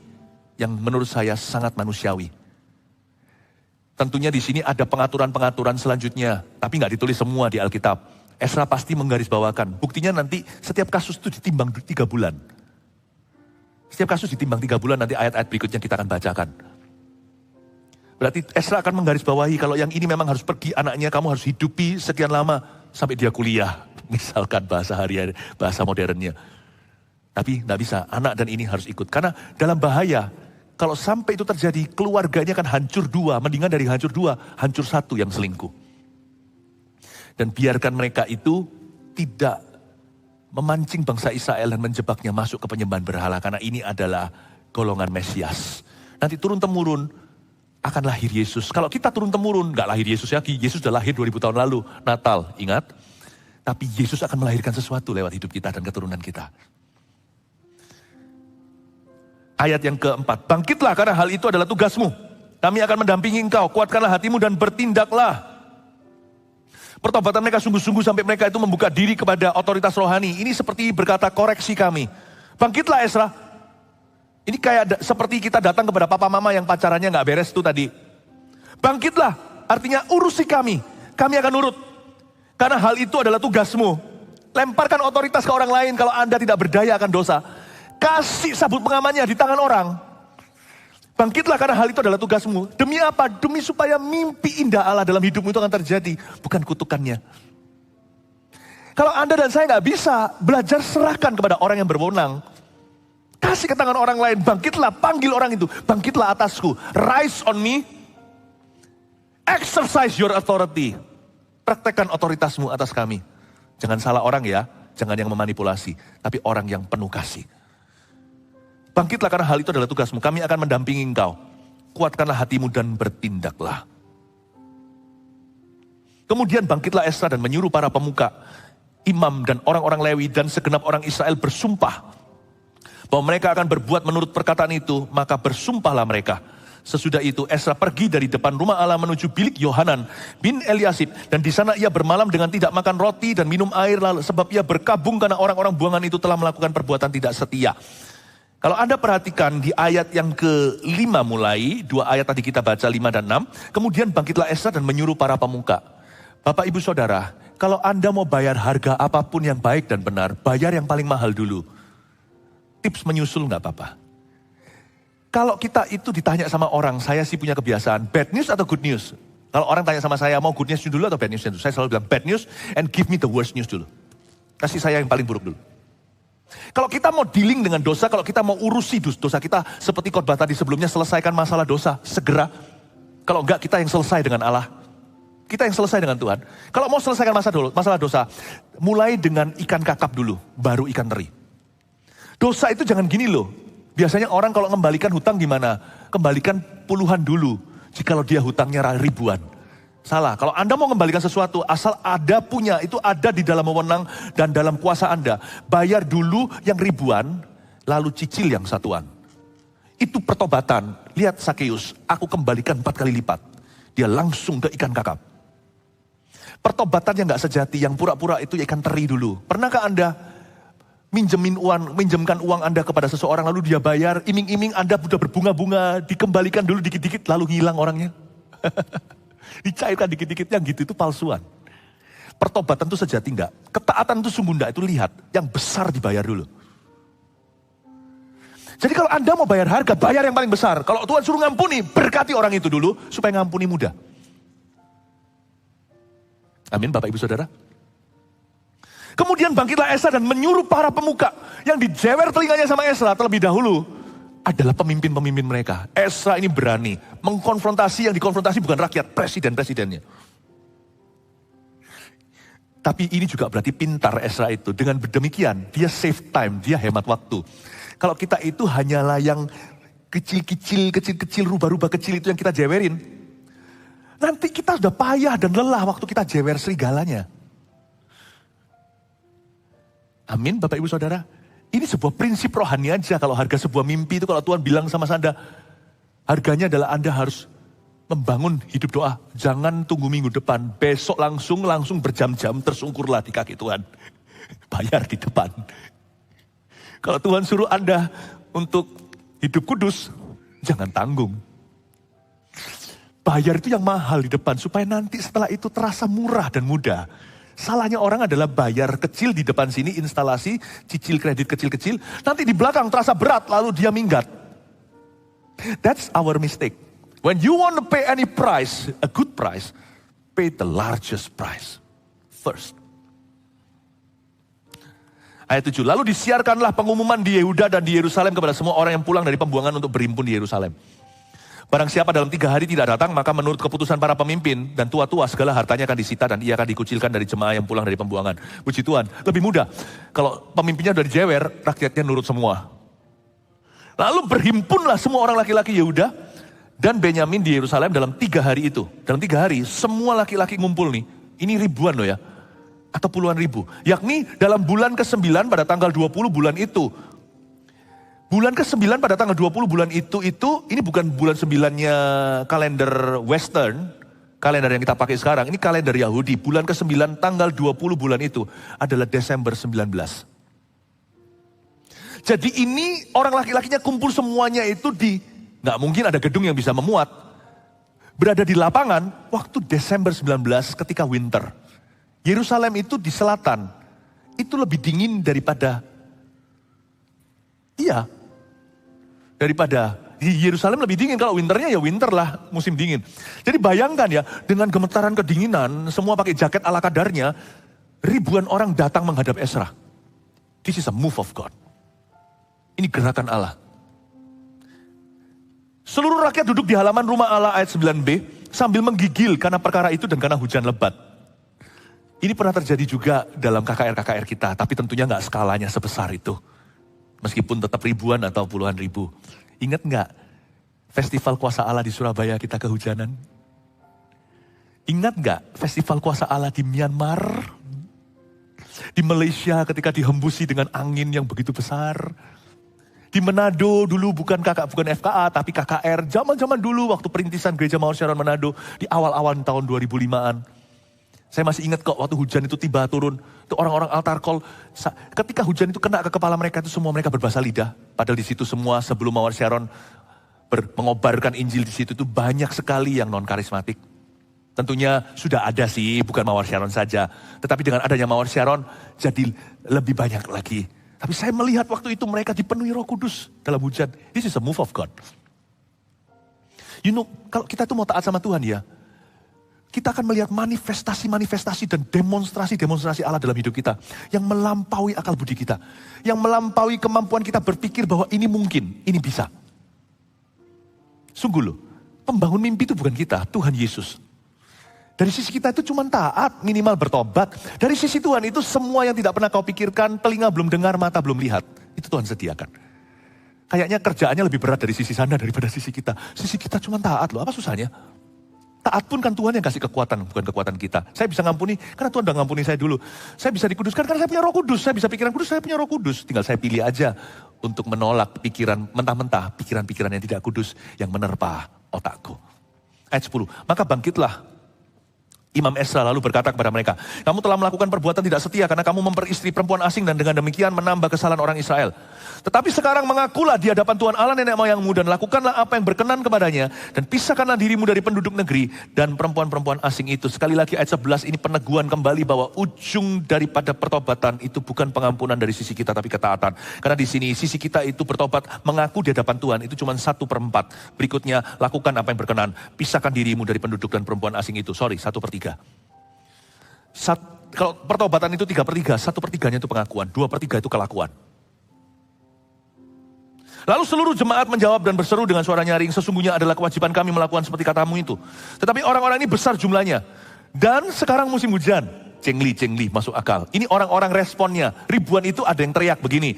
yang menurut saya sangat manusiawi. Tentunya di sini ada pengaturan-pengaturan selanjutnya. Tapi nggak ditulis semua di Alkitab. Esra pasti menggarisbawakan. Buktinya nanti setiap kasus itu ditimbang 3 bulan. Setiap kasus ditimbang 3 bulan, nanti ayat-ayat berikutnya kita akan bacakan. Berarti Esra akan menggarisbawahi kalau yang ini memang harus pergi, anaknya kamu harus hidupi sekian lama sampai dia kuliah. Misalkan bahasa harian, bahasa modernnya. Tapi tidak bisa, anak dan ini harus ikut. Karena dalam bahaya, kalau sampai itu terjadi, keluarganya akan hancur 2. Mendingan dari hancur 2, hancur 1 yang selingkuh. Dan biarkan mereka itu tidak memancing bangsa Israel dan menjebaknya masuk ke penyembahan berhala. Karena ini adalah golongan Mesias. Nanti turun-temurun akan lahir Yesus. Kalau kita turun-temurun, nggak lahir Yesus ya. Yesus sudah lahir 2000 tahun lalu, Natal, ingat. Tapi Yesus akan melahirkan sesuatu lewat hidup kita dan keturunan kita. Ayat yang keempat, bangkitlah karena hal itu adalah tugasmu. Kami akan mendampingi engkau, kuatkanlah hatimu dan bertindaklah. Pertobatan mereka sungguh-sungguh sampai mereka itu membuka diri kepada otoritas rohani. Ini seperti berkata koreksi kami. Bangkitlah Esra. Ini kayak seperti kita datang kepada papa mama yang pacarannya gak beres itu tadi. Bangkitlah, artinya urusi kami. Kami akan nurut. Karena hal itu adalah tugasmu. Lemparkan otoritas ke orang lain kalau Anda tidak berdaya akan dosa. Kasih sabut pengamannya di tangan orang. Bangkitlah karena hal itu adalah tugasmu. Demi apa? Demi supaya mimpi indah Allah dalam hidupmu itu akan terjadi. Bukan kutukannya. Kalau Anda dan saya gak bisa, belajar serahkan kepada orang yang berwenang. Kasih ke tangan orang lain. Bangkitlah, panggil orang itu. Bangkitlah atasku. Rise on me. Exercise your authority. Praktekkan otoritasmu atas kami. Jangan salah orang ya. Jangan yang memanipulasi. Tapi orang yang penuh kasih. Bangkitlah karena hal itu adalah tugasmu. Kami akan mendampingi engkau. Kuatkanlah hatimu dan bertindaklah. Kemudian bangkitlah Esra dan menyuruh para pemuka, imam dan orang-orang Lewi dan segenap orang Israel bersumpah bahwa mereka akan berbuat menurut perkataan itu. Maka bersumpahlah mereka. Sesudah itu Esra pergi dari depan rumah Allah menuju bilik Yohanan bin Eliasib. Dan di sana ia bermalam dengan tidak makan roti dan minum air, lalu sebab ia berkabung karena orang-orang buangan itu telah melakukan perbuatan tidak setia. Kalau Anda perhatikan di ayat yang ke-5 mulai, 2 ayat tadi kita baca 5 dan 6, kemudian bangkitlah Esra dan menyuruh para pemuka. Bapak ibu saudara, kalau Anda mau bayar harga apapun yang baik dan benar, bayar yang paling mahal dulu. Tips menyusul nggak apa-apa. Kalau kita itu ditanya sama orang, saya sih punya kebiasaan, bad news atau good news? Kalau orang tanya sama saya, mau good news dulu atau bad news dulu? Saya selalu bilang bad news and give me the worst news dulu. Kasih saya yang paling buruk dulu. Kalau kita mau dealing dengan dosa, kalau kita mau urusi dosa kita, seperti khotbah tadi sebelumnya, selesaikan masalah dosa, segera. Kalau enggak, kita yang selesai dengan Allah. Kita yang selesai dengan Tuhan. Kalau mau selesaikan masalah dosa, mulai dengan ikan kakap dulu, baru ikan teri. Dosa itu jangan gini loh. Biasanya orang kalau mengembalikan hutang gimana? Kembalikan puluhan dulu, jikalau dia hutangnya ribuan. Salah, kalau Anda mau mengembalikan sesuatu, asal ada punya, itu ada di dalam wewenang dan dalam kuasa Anda. Bayar dulu yang ribuan, lalu cicil yang satuan. Itu pertobatan. Lihat Sakeus, aku kembalikan 4 kali lipat. Dia langsung ke ikan kakap. Pertobatan yang gak sejati, yang pura-pura itu ikan teri dulu. Pernahkah Anda minjemkan uang Anda kepada seseorang, lalu dia bayar, iming-iming Anda sudah berbunga-bunga, dikembalikan dulu dikit-dikit, lalu hilang orangnya? Dicairkan dikit-dikit, yang gitu itu palsuan. Pertobatan itu sejati enggak. Ketaatan itu sungguh enggak, itu lihat. Yang besar dibayar dulu. Jadi kalau Anda mau bayar harga, bayar yang paling besar. Kalau Tuhan suruh ngampuni, berkati orang itu dulu, supaya ngampuni mudah. Amin Bapak Ibu Saudara. Kemudian bangkitlah Esra dan menyuruh para pemuka yang dijewer telinganya sama Esra terlebih dahulu adalah pemimpin-pemimpin mereka. Esra ini berani mengkonfrontasi, yang dikonfrontasi bukan rakyat, presiden-presidennya. Tapi ini juga berarti pintar Esra itu. Dengan demikian, dia save time, dia hemat waktu. Kalau kita itu hanyalah yang kecil-kecil, rubah-rubah kecil itu yang kita jewerin. Nanti kita sudah payah dan lelah waktu kita jewer serigalanya. Amin, Bapak Ibu Saudara. Ini sebuah prinsip rohani aja. Kalau harga sebuah mimpi itu, kalau Tuhan bilang sama Anda, harganya adalah Anda harus membangun hidup doa. Jangan tunggu minggu depan. Besok langsung berjam-jam tersungkurlah di kaki Tuhan. Bayar di depan. Kalau Tuhan suruh Anda untuk hidup kudus, jangan tanggung. Bayar itu yang mahal di depan, supaya nanti setelah itu terasa murah dan mudah. Salahnya orang adalah bayar kecil di depan sini, instalasi, cicil kredit kecil-kecil. Nanti di belakang terasa berat, lalu dia minggat. That's our mistake. When you want to pay any price, a good price, pay the largest price first. Ayat 7, lalu disiarkanlah pengumuman di Yehuda dan di Yerusalem kepada semua orang yang pulang dari pembuangan untuk berhimpun di Yerusalem. Barang siapa dalam 3 hari tidak datang, maka menurut keputusan para pemimpin dan tua-tua, segala hartanya akan disita dan ia akan dikucilkan dari jemaah yang pulang dari pembuangan. Puji Tuhan, lebih mudah. Kalau pemimpinnya sudah dijewer, rakyatnya nurut semua. Lalu berhimpunlah semua orang laki-laki Yehuda dan Benyamin di Yerusalem dalam 3 hari itu. Dalam 3 hari, semua laki-laki ngumpul nih. Ini ribuan loh ya, atau puluhan ribu. Yakni dalam bulan ke-9 pada tanggal 20 bulan itu. Bulan ke-9 pada tanggal 20 bulan itu ini bukan bulan 9-nya kalender Western, kalender yang kita pakai sekarang, ini kalender Yahudi. Bulan ke-9 tanggal 20 bulan itu adalah Desember 19. Jadi ini orang laki-lakinya kumpul semuanya itu nggak mungkin ada gedung yang bisa memuat. Berada di lapangan waktu Desember 19 ketika winter. Yerusalem itu di selatan, itu lebih dingin daripada di Yerusalem lebih dingin. Kalau winternya ya winter lah, musim dingin. Jadi bayangkan ya, dengan gemetaran kedinginan, semua pakai jaket ala kadarnya, ribuan orang datang menghadap Esra. This is a move of God. Ini gerakan Allah. Seluruh rakyat duduk di halaman rumah Allah, ayat 9b, sambil menggigil karena perkara itu dan karena hujan lebat. Ini pernah terjadi juga dalam KKR-KKR kita, tapi tentunya nggak skalanya sebesar itu. Meskipun tetap ribuan atau puluhan ribu. Ingat nggak festival kuasa Allah di Surabaya kita kehujanan? Ingat nggak festival kuasa Allah di Myanmar? Di Malaysia ketika dihembusi dengan angin yang begitu besar? Di Manado dulu bukan FKA tapi KKR. Zaman-zaman dulu waktu perintisan Gereja Mawar Sharon Manado di awal-awal tahun 2005-an. Saya masih ingat kok waktu hujan itu tiba turun. Itu orang-orang altar call. Ketika hujan itu kena ke kepala mereka itu semua mereka berbahasa lidah. Padahal di situ semua sebelum Mawar Sharon mengobarkan Injil di situ itu banyak sekali yang non karismatik. Tentunya sudah ada sih, bukan Mawar Sharon saja. Tetapi dengan adanya Mawar Sharon jadi lebih banyak lagi. Tapi saya melihat waktu itu mereka dipenuhi Roh Kudus dalam hujan. This is a move of God. You know, kalau kita tuh mau taat sama Tuhan ya, kita akan melihat manifestasi-manifestasi dan demonstrasi-demonstrasi Allah dalam hidup kita. Yang melampaui akal budi kita. Yang melampaui kemampuan kita berpikir bahwa ini mungkin, ini bisa. Sungguh loh, pembangun mimpi itu bukan kita, Tuhan Yesus. Dari sisi kita itu cuma taat, minimal bertobat. Dari sisi Tuhan itu semua yang tidak pernah kau pikirkan, telinga belum dengar, mata belum lihat. Itu Tuhan sediakan. Kayaknya kerjaannya lebih berat dari sisi sana daripada sisi kita. Sisi kita cuma taat loh, apa susahnya? Taat pun kan Tuhan yang kasih kekuatan, bukan kekuatan kita. Saya bisa ngampuni, karena Tuhan udah ngampuni saya dulu. Saya bisa dikuduskan karena saya punya Roh Kudus. Saya bisa pikiran kudus, saya punya Roh Kudus. Tinggal saya pilih aja untuk menolak pikiran mentah-mentah, pikiran-pikiran yang tidak kudus, yang menerpa otakku. Ayat 10, maka bangkitlah Imam Esra lalu berkata kepada mereka, kamu telah melakukan perbuatan tidak setia karena kamu memperistri perempuan asing dan dengan demikian menambah kesalahan orang Israel. Tetapi sekarang mengakulah di hadapan Tuhan Allah nenek moyangmu dan lakukanlah apa yang berkenan kepadanya dan pisahkanlah dirimu dari penduduk negeri dan perempuan-perempuan asing itu. Sekali lagi ayat 11 ini peneguhan kembali bahwa ujung daripada pertobatan itu bukan pengampunan dari sisi kita tapi ketaatan. Karena di sini sisi kita itu bertobat mengaku di hadapan Tuhan itu cuma 1/4. Berikutnya lakukan apa yang berkenan. Pisahkan dirimu dari penduduk dan perempuan asing itu. 1/3. kalau pertobatan itu 3/3, 1/3 itu pengakuan, 2/3 itu kelakuan. Lalu seluruh jemaat menjawab dan berseru dengan suara nyaring, sesungguhnya adalah kewajiban kami melakukan seperti katamu itu. Tetapi orang-orang ini besar jumlahnya. Dan sekarang musim hujan. Cengli, masuk akal. Ini orang-orang responnya. Ribuan itu ada yang teriak begini.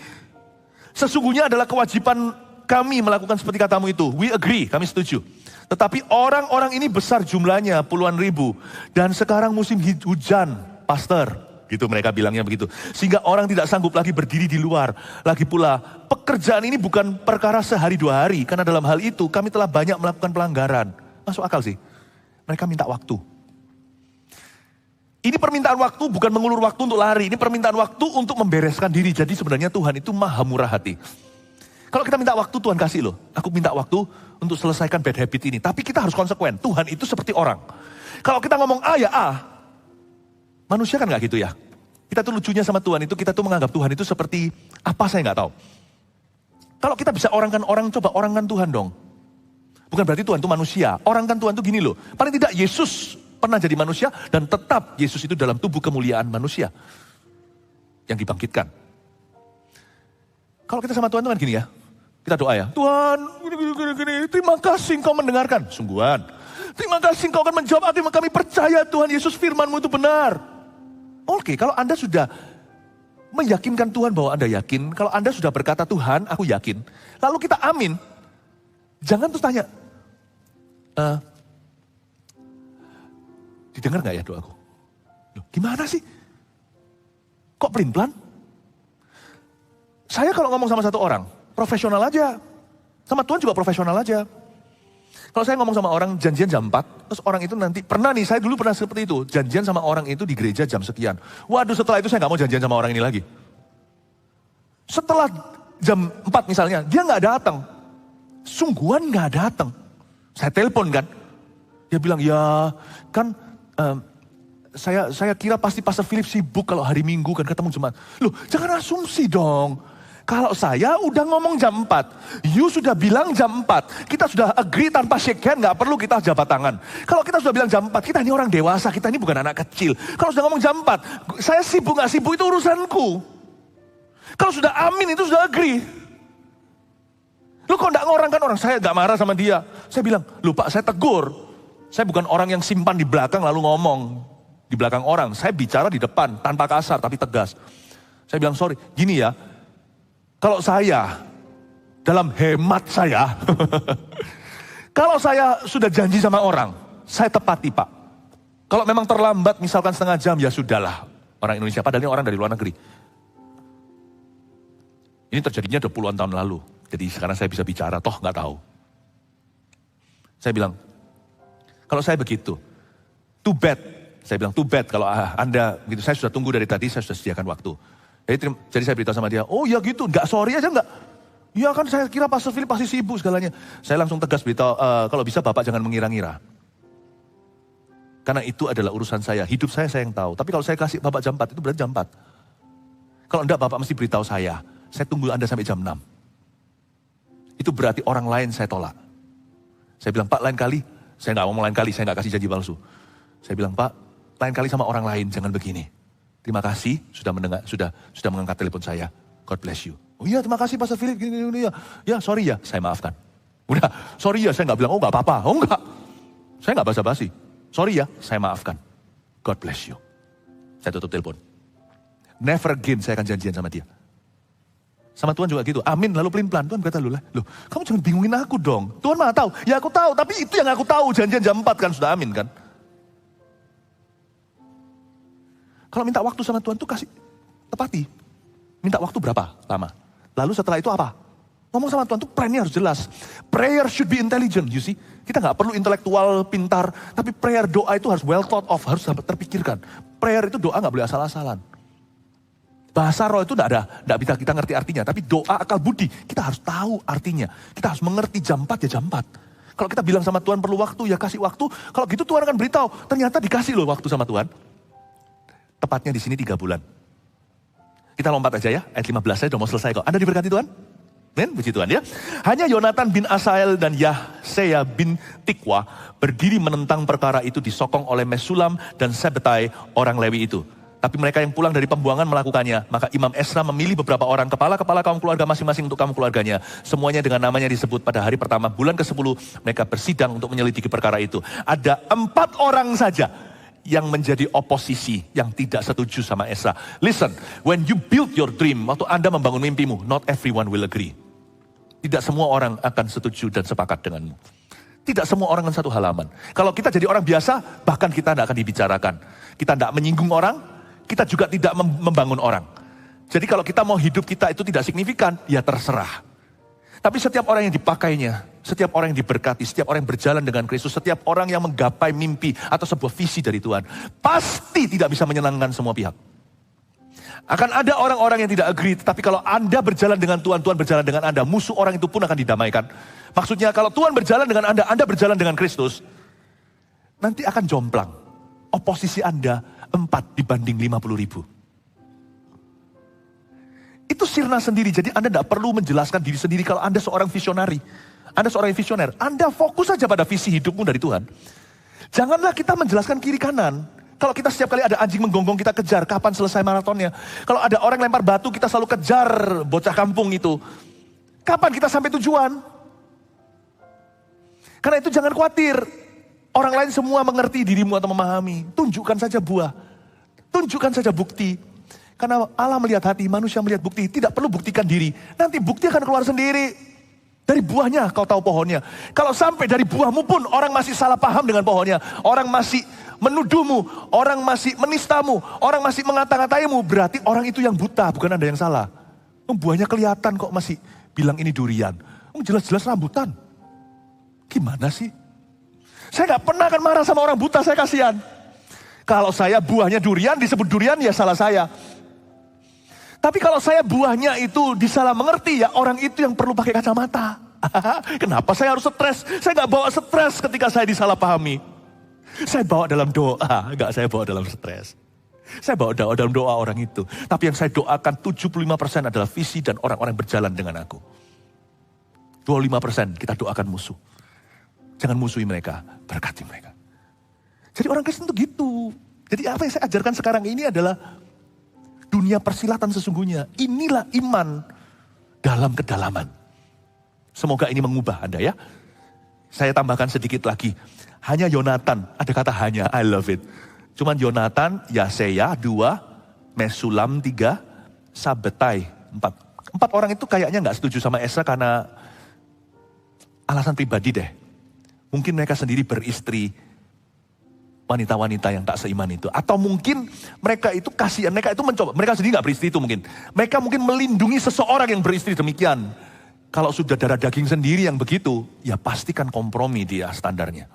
Sesungguhnya adalah kewajiban kami melakukan seperti katamu itu. We agree, kami setuju. Tetapi orang-orang ini besar jumlahnya, puluhan ribu. Dan sekarang musim hujan, pastor. Gitu mereka bilangnya begitu. Sehingga orang tidak sanggup lagi berdiri di luar. Lagi pula, pekerjaan ini bukan perkara sehari 2 hari. Karena dalam hal itu kami telah banyak melakukan pelanggaran. Masuk akal sih. Mereka minta waktu. Ini permintaan waktu bukan mengulur waktu untuk lari. Ini permintaan waktu untuk membereskan diri. Jadi sebenarnya Tuhan itu maha murah hati. Kalau kita minta waktu, Tuhan kasih loh. Aku minta waktu untuk selesaikan bad habit ini. Tapi kita harus konsekuen. Tuhan itu seperti orang. Kalau kita ngomong A ya A. Manusia kan gak gitu ya. Kita tuh lucunya sama Tuhan itu, kita tuh menganggap Tuhan itu seperti apa saya gak tahu. Kalau kita bisa orangkan orang, coba orangkan Tuhan dong. Bukan berarti Tuhan itu manusia. Orangkan Tuhan itu gini loh. Paling tidak Yesus pernah jadi manusia dan tetap Yesus itu dalam tubuh kemuliaan manusia yang dibangkitkan. Kalau kita sama Tuhan itu kan gini ya. Kita doa ya. Tuhan, gini, terima kasih Engkau mendengarkan. Sungguhan. Terima kasih Engkau akan menjawab hati kami percaya Tuhan Yesus firman-Mu itu benar. Oke, kalau Anda sudah meyakinkan Tuhan bahwa Anda yakin. Kalau Anda sudah berkata Tuhan, aku yakin. Lalu kita amin. Jangan terus tanya. Didengar gak ya doaku? Loh, gimana sih? Kok pelin-pelan? Saya kalau ngomong sama satu orang, profesional aja. Sama Tuhan juga profesional aja. Kalau saya ngomong sama orang janjian jam 4, terus orang itu nanti, pernah nih, saya dulu pernah seperti itu. Janjian sama orang itu di gereja jam sekian. Waduh, setelah itu saya gak mau janjian sama orang ini lagi. Setelah jam 4 misalnya, dia gak datang. Sungguhan gak datang. Saya telepon kan. Dia bilang, ya kan saya kira pasti Pastor Philip sibuk kalau hari Minggu kan ketemu jemaat. Loh, jangan asumsi dong. Kalau saya udah ngomong jam 4, you sudah bilang jam 4, kita sudah agree tanpa shake hand, gak perlu kita jabat tangan. Kalau kita sudah bilang jam 4, kita ini orang dewasa, kita ini bukan anak kecil. Kalau sudah ngomong jam 4, saya sibuk gak sibuk itu urusanku. Kalau sudah amin itu sudah agree. Lu kok gak ngorangkan orang, saya gak marah sama dia. Saya bilang, lu Pak saya tegur. Saya bukan orang yang simpan di belakang lalu ngomong di belakang orang. Saya bicara di depan tanpa kasar tapi tegas. Saya bilang sorry, gini ya. Kalau saya, dalam hemat saya, kalau saya sudah janji sama orang, saya tepati Pak. Kalau memang terlambat misalkan setengah jam, ya sudahlah. Orang Indonesia, padahal ini orang dari luar negeri. Ini terjadinya 20 puluhan tahun lalu. Jadi sekarang saya bisa bicara, toh nggak tahu. Saya bilang, kalau saya begitu, too bad. Saya bilang too bad kalau Anda, gitu. Saya sudah tunggu dari tadi, saya sudah sediakan waktu. Jadi saya beritahu sama dia, oh ya gitu, nggak sorry aja nggak? Ya kan saya kira Pastor Philip pasti sibuk segalanya. Saya langsung tegas beritahu, kalau bisa Bapak jangan mengira-ngira. Karena itu adalah urusan saya, hidup saya yang tahu. Tapi kalau saya kasih Bapak jam 4, itu berarti jam 4. Kalau enggak Bapak mesti beritahu saya tunggu Anda sampai jam 6. Itu berarti orang lain saya tolak. Saya bilang, Pak lain kali, saya nggak ngomong lain kali, saya nggak kasih janji palsu. Saya bilang, Pak lain kali sama orang lain, jangan begini. Terima kasih sudah mendengar, sudah mengangkat telepon saya. God bless you. Oh iya, terima kasih Pastor Philip. Gini, ya. Ya, sorry ya, saya maafkan. Udah, sorry ya, saya nggak bilang, oh nggak apa-apa. Oh enggak, saya nggak basa-basi. Sorry ya, saya maafkan. God bless you. Saya tutup telepon. Never again saya akan janjian sama dia. Sama Tuhan juga gitu. Amin, lalu pelin-pelan. Tuhan berkata, loh, kamu jangan bingungin aku dong. Tuhan mah tahu. Ya aku tahu, tapi itu yang aku tahu. Janjian jam 4 kan, sudah amin kan. Kalau minta waktu sama Tuhan tuh kasih, tepati. Minta waktu berapa lama. Lalu setelah itu apa? Ngomong sama Tuhan tuh plannya harus jelas. Prayer should be intelligent, you see. Kita gak perlu intelektual, pintar. Tapi prayer, doa itu harus well thought of, harus terpikirkan. Prayer itu doa gak boleh asal-asalan. Bahasa roh itu gak bisa kita ngerti artinya. Tapi doa akal budi, kita harus tahu artinya. Kita harus mengerti jam 4 ya jam 4. Kalau kita bilang sama Tuhan perlu waktu, ya kasih waktu. Kalau gitu Tuhan akan beritahu, ternyata dikasih loh waktu sama Tuhan. Tepatnya di sini 3 bulan. Kita lompat aja ya, ayat 15 saya udah mau selesai kok. Anda diberkati Tuhan? Men, puji Tuhan ya. Hanya Yonatan bin Asael dan Yahseya bin Tikwa berdiri menentang perkara itu disokong oleh Mesulam dan Sebetai orang Lewi itu. Tapi mereka yang pulang dari pembuangan melakukannya. Maka Imam Esra memilih beberapa orang, kepala-kepala kaum keluarga masing-masing untuk kaum keluarganya. Semuanya dengan namanya disebut pada hari pertama, bulan ke-10, mereka bersidang untuk menyelidiki perkara itu. Ada 4 orang saja yang menjadi oposisi, yang tidak setuju sama Esra. Listen, when you build your dream, waktu Anda membangun mimpimu, not everyone will agree. Tidak semua orang akan setuju dan sepakat denganmu. Tidak semua orang kan satu halaman. Kalau kita jadi orang biasa, bahkan kita tidak akan dibicarakan. Kita tidak menyinggung orang, kita juga tidak membangun orang. Jadi kalau kita mau hidup kita itu tidak signifikan, ya terserah. Tapi setiap orang yang dipakainya, setiap orang yang diberkati, setiap orang yang berjalan dengan Kristus, setiap orang yang menggapai mimpi atau sebuah visi dari Tuhan, pasti tidak bisa menyenangkan semua pihak. Akan ada orang-orang yang tidak agree, tapi kalau Anda berjalan dengan Tuhan, Tuhan berjalan dengan Anda, musuh orang itu pun akan didamaikan. Maksudnya kalau Tuhan berjalan dengan Anda berjalan dengan Kristus, nanti akan jomplang. Oposisi Anda 4 dibanding 50.000. Itu sirna sendiri, jadi Anda tidak perlu menjelaskan diri sendiri kalau Anda seorang visionari. Anda seorang visioner, Anda fokus saja pada visi hidupmu dari Tuhan. Janganlah kita menjelaskan kiri kanan. Kalau kita setiap kali ada anjing menggonggong kita kejar, kapan selesai maratonnya? Kalau ada orang lempar batu kita selalu kejar bocah kampung itu. Kapan kita sampai tujuan? Karena itu jangan khawatir. Orang lain semua mengerti dirimu atau memahami. Tunjukkan saja buah. Tunjukkan saja bukti. Karena Allah melihat hati, manusia melihat bukti. Tidak perlu buktikan diri. Nanti bukti akan keluar sendiri. Dari buahnya kau tahu pohonnya. Kalau sampai dari buahmu pun orang masih salah paham dengan pohonnya. Orang masih menuduhmu. Orang masih menistamu. Orang masih mengata-ngataimu. Berarti orang itu yang buta, bukan Anda yang salah. Buahnya kelihatan kok masih bilang ini durian. Jelas-jelas rambutan. Gimana sih? Saya gak pernah akan marah sama orang buta, saya kasihan. Kalau saya buahnya durian, disebut durian ya salah saya. Tapi kalau saya buahnya itu disalah mengerti, ya orang itu yang perlu pakai kacamata. Kenapa saya harus stres? Saya gak bawa stres ketika saya disalahpahami. Saya bawa dalam doa, gak saya bawa dalam stres. Saya bawa dalam doa orang itu. Tapi yang saya doakan 75% adalah visi dan orang-orang berjalan dengan aku. 25% kita doakan musuh. Jangan musuhi mereka, berkati mereka. Jadi orang Kristen itu gitu. Jadi apa yang saya ajarkan sekarang ini adalah dunia persilatan sesungguhnya. Inilah iman dalam kedalaman. Semoga ini mengubah Anda ya. Saya tambahkan sedikit lagi. Hanya Yonatan, ada kata hanya, I love it. Cuman Yonatan, Yaseya 2, Mesulam 3, Sabetai 4. 4 orang itu kayaknya gak setuju sama Esra karena alasan pribadi deh. Mungkin mereka sendiri beristri wanita-wanita yang tak seiman itu. Atau mungkin mereka itu kasihan, mereka itu mencoba. Mereka sendiri gak beristri itu mungkin. Mereka mungkin melindungi seseorang yang beristri demikian. Kalau sudah darah daging sendiri yang begitu, ya pastikan kompromi dia standarnya.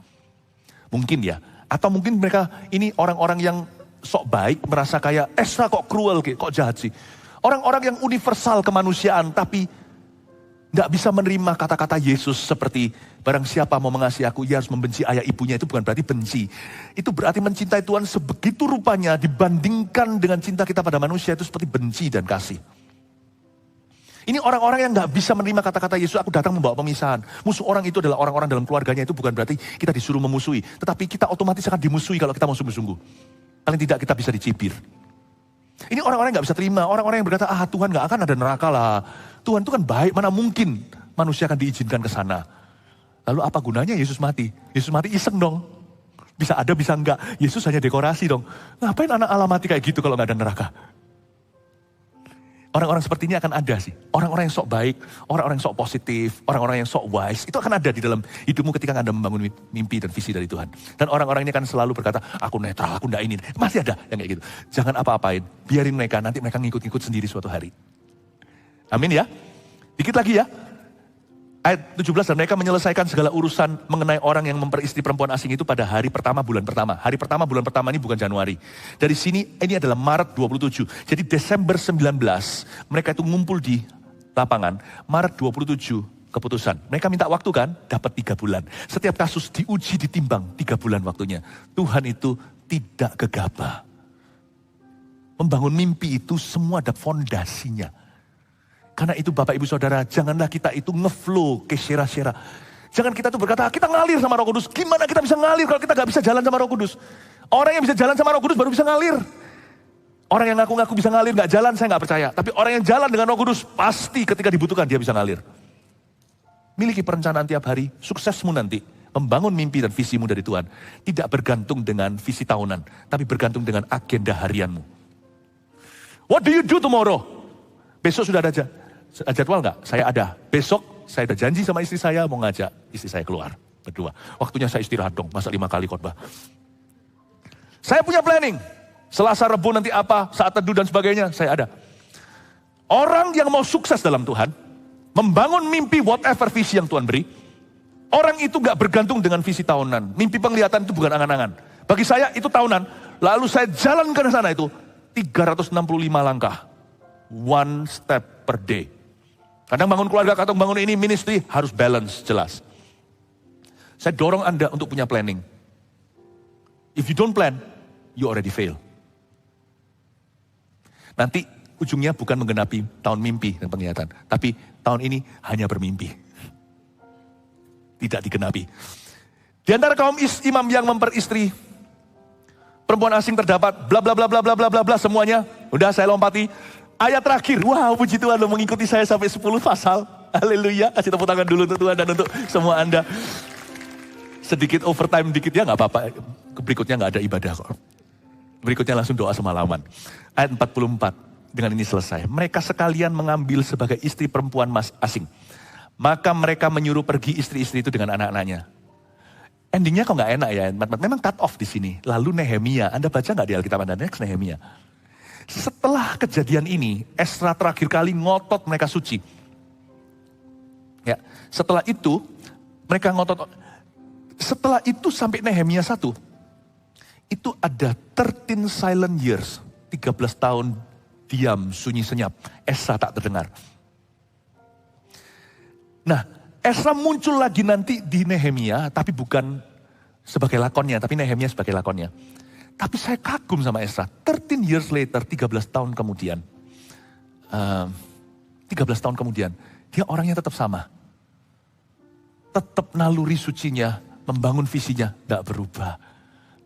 Mungkin ya. Atau mungkin mereka ini orang-orang yang sok baik, merasa kayak Esra kok cruel, kok jahat sih. Orang-orang yang universal kemanusiaan tapi gak bisa menerima kata-kata Yesus seperti barang siapa mau mengasihi aku, ia harus membenci ayah ibunya. Itu bukan berarti benci. Itu berarti mencintai Tuhan sebegitu rupanya dibandingkan dengan cinta kita pada manusia itu seperti benci dan kasih. Ini orang-orang yang gak bisa menerima kata-kata Yesus, aku datang membawa pemisahan. Musuh orang itu adalah orang-orang dalam keluarganya, itu bukan berarti kita disuruh memusuhi. Tetapi kita otomatis akan dimusuhi kalau kita mau sungguh-sungguh. Paling tidak kita bisa dicibir. Ini orang-orang yang gak bisa terima, orang-orang yang berkata, Tuhan gak akan ada neraka lah. Tuhan itu kan baik, mana mungkin manusia akan diizinkan ke sana. Lalu apa gunanya Yesus mati? Yesus mati iseng dong. Bisa ada, bisa enggak. Yesus hanya dekorasi dong. Ngapain anak Allah mati kayak gitu kalau gak ada neraka? Orang-orang seperti ini akan ada sih. Orang-orang yang sok baik, orang-orang yang sok positif, orang-orang yang sok wise. Itu akan ada di dalam hidupmu ketika Anda membangun mimpi dan visi dari Tuhan. Dan orang-orang ini akan selalu berkata, aku netral, aku enggak ini. Masih ada yang kayak gitu. Jangan apa-apain, biarin mereka, nanti mereka ngikut-ngikut sendiri suatu hari. Amin ya. Dikit lagi ya. Ayat 17, dan mereka menyelesaikan segala urusan mengenai orang yang memperistri perempuan asing itu pada hari pertama bulan pertama. Hari pertama bulan pertama ini bukan Januari. Dari sini ini adalah Maret 27. Jadi Desember 19 mereka itu ngumpul di lapangan. Maret 27 keputusan. Mereka minta waktu kan? Dapat 3 bulan. Setiap kasus diuji ditimbang 3 bulan waktunya. Tuhan itu tidak gegabah. Membangun mimpi itu semua ada fondasinya. Karena itu Bapak Ibu Saudara, janganlah kita itu ngeflow ke syera-syera. Jangan kita tuh berkata, kita ngalir sama Roh Kudus. Gimana kita bisa ngalir kalau kita gak bisa jalan sama Roh Kudus? Orang yang bisa jalan sama Roh Kudus baru bisa ngalir. Orang yang ngaku-ngaku bisa ngalir gak jalan, saya gak percaya. Tapi orang yang jalan dengan Roh Kudus, pasti ketika dibutuhkan dia bisa ngalir. Miliki perencanaan tiap hari, suksesmu nanti, membangun mimpi dan visimu dari Tuhan. Tidak bergantung dengan visi tahunan, tapi bergantung dengan agenda harianmu. What do you do tomorrow? Besok sudah ada jadwal gak? Saya ada. Besok saya udah janji sama istri saya mau ngajak istri saya keluar. Berdua. Waktunya saya istirahat dong, masa 5 kali khotbah. Saya punya planning. Selasa, Rebu nanti apa, saat teduh dan sebagainya, saya ada. Orang yang mau sukses dalam Tuhan, membangun mimpi whatever visi yang Tuhan beri, orang itu gak bergantung dengan visi tahunan. Mimpi penglihatan itu bukan angan-angan. Bagi saya itu tahunan, lalu saya jalan ke sana itu 365 langkah. One step per day. Kadang bangun keluarga, kadang bangun ini ministry, harus balance, jelas. Saya dorong Anda untuk punya planning. If you don't plan, you already fail. Nanti ujungnya bukan menggenapi tahun mimpi dan penglihatan. Tapi tahun ini hanya bermimpi. Tidak digenapi. Di antara kaum imam yang memperistri, perempuan asing terdapat, bla bla bla bla bla bla bla bla semuanya. Udah saya lompati. Ayat terakhir, wow puji Tuhan lo mengikuti saya sampai 10 pasal. Haleluya, kasih tepuk tangan dulu untuk Tuhan dan untuk semua Anda. Sedikit overtime dikit ya gak apa-apa. Berikutnya gak ada ibadah kok. Berikutnya langsung doa semalaman. Ayat 44, dengan ini selesai. Mereka sekalian mengambil sebagai istri perempuan asing. Maka mereka menyuruh pergi istri-istri itu dengan anak-anaknya. Endingnya kok gak enak ya. Memang cut off di sini. Lalu Nehemia, Anda baca gak di Alkitab Anda? Next Nehemia. Setelah kejadian ini, Esra terakhir kali ngotot mereka suci. Ya, setelah itu, mereka ngotot. Setelah itu sampai Nehemia 1. Itu ada 13 silent years, 13 tahun diam, sunyi senyap. Esra tak terdengar. Nah, Esra muncul lagi nanti di Nehemia, tapi bukan sebagai lakonnya, tapi Nehemia sebagai lakonnya. Tapi saya kagum sama Esra, 13 years later, 13 tahun kemudian. 13 tahun kemudian, dia orangnya tetap sama. Tetap naluri sucinya, membangun visinya, gak berubah.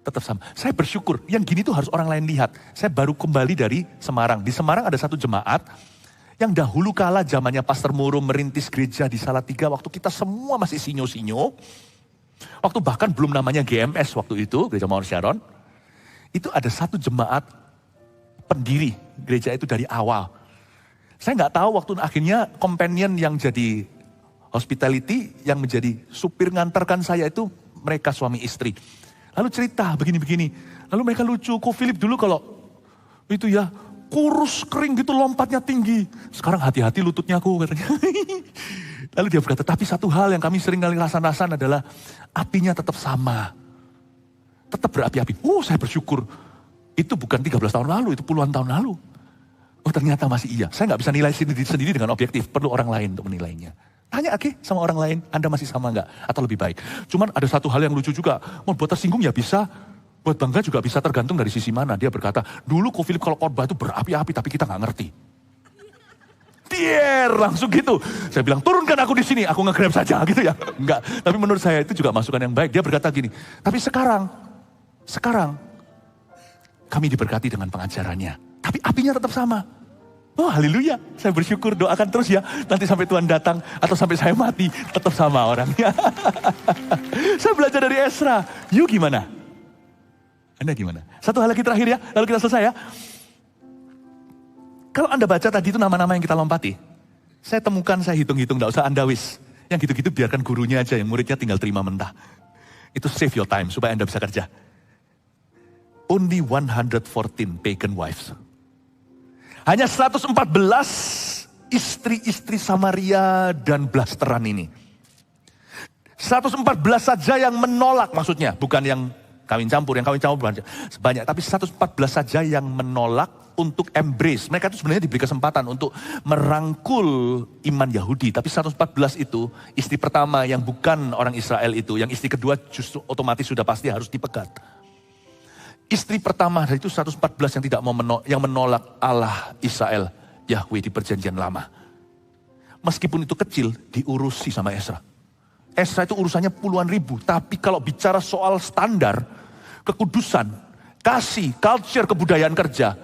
Tetap sama. Saya bersyukur, yang gini tuh harus orang lain lihat. Saya baru kembali dari Semarang. Di Semarang ada satu jemaat yang dahulu kala zamannya Pastor Muro merintis gereja di Salatiga. Waktu kita semua masih sinyo-sinyo. Waktu bahkan belum namanya GMS waktu itu, Gereja Mawar Sharon. Itu ada satu jemaat pendiri gereja itu dari awal. Saya gak tahu waktu akhirnya companion yang jadi hospitality, yang menjadi supir ngantarkan saya itu mereka suami istri. Lalu cerita begini-begini. Lalu mereka lucu, kok Philip dulu kalau itu ya kurus kering gitu lompatnya tinggi. Sekarang hati-hati lututnya aku katanya. Lalu dia berkata, tapi satu hal yang kami sering kali rasakan adalah apinya tetap sama. Tetap berapi-api. Saya bersyukur. Itu bukan 13 tahun lalu, itu puluhan tahun lalu. Oh ternyata masih iya. Saya gak bisa nilai sendiri dengan objektif. Perlu orang lain untuk menilainya. Tanya sama orang lain, Anda masih sama enggak? Atau lebih baik? Cuman ada satu hal yang lucu juga, mau buat tersinggung ya bisa, buat bangga juga bisa, tergantung dari sisi mana. Dia berkata, dulu kok Philip kalau khotbah itu berapi-api tapi kita gak ngerti. Langsung gitu. Saya bilang, turunkan aku di sini, aku nge-grab saja gitu ya. Enggak, tapi menurut saya itu juga masukan yang baik. Dia berkata gini, tapi sekarang kami diberkati dengan pengajarannya. Tapi apinya tetap sama. Oh haleluya, saya bersyukur, doakan terus ya. Nanti sampai Tuhan datang atau sampai saya mati, tetap sama orangnya. Saya belajar dari Esra. You gimana? Anda gimana? Satu hal lagi terakhir ya, lalu kita selesai ya. Kalau Anda baca tadi itu nama-nama yang kita lompati. Saya temukan, saya hitung-hitung, gak usah Anda wis. Yang gitu-gitu biarkan gurunya aja, yang muridnya tinggal terima mentah. Itu save your time supaya Anda bisa kerja. Only 114 pagan wives. Hanya 114 istri-istri Samaria dan blasteran ini. 114 saja yang menolak, maksudnya bukan yang kawin campur bukan sebanyak, tapi 114 saja yang menolak untuk embrace. Mereka itu sebenarnya diberi kesempatan untuk merangkul iman Yahudi, tapi 114 itu istri pertama yang bukan orang Israel itu, yang istri kedua justru otomatis sudah pasti harus dipegat. Istri pertama dari itu 114 yang tidak mau yang menolak Allah Israel, Yahweh di perjanjian lama. Meskipun itu kecil, diurusi sama Esra. Esra itu urusannya puluhan ribu, tapi kalau bicara soal standar, kekudusan, kasih, culture, kebudayaan kerja,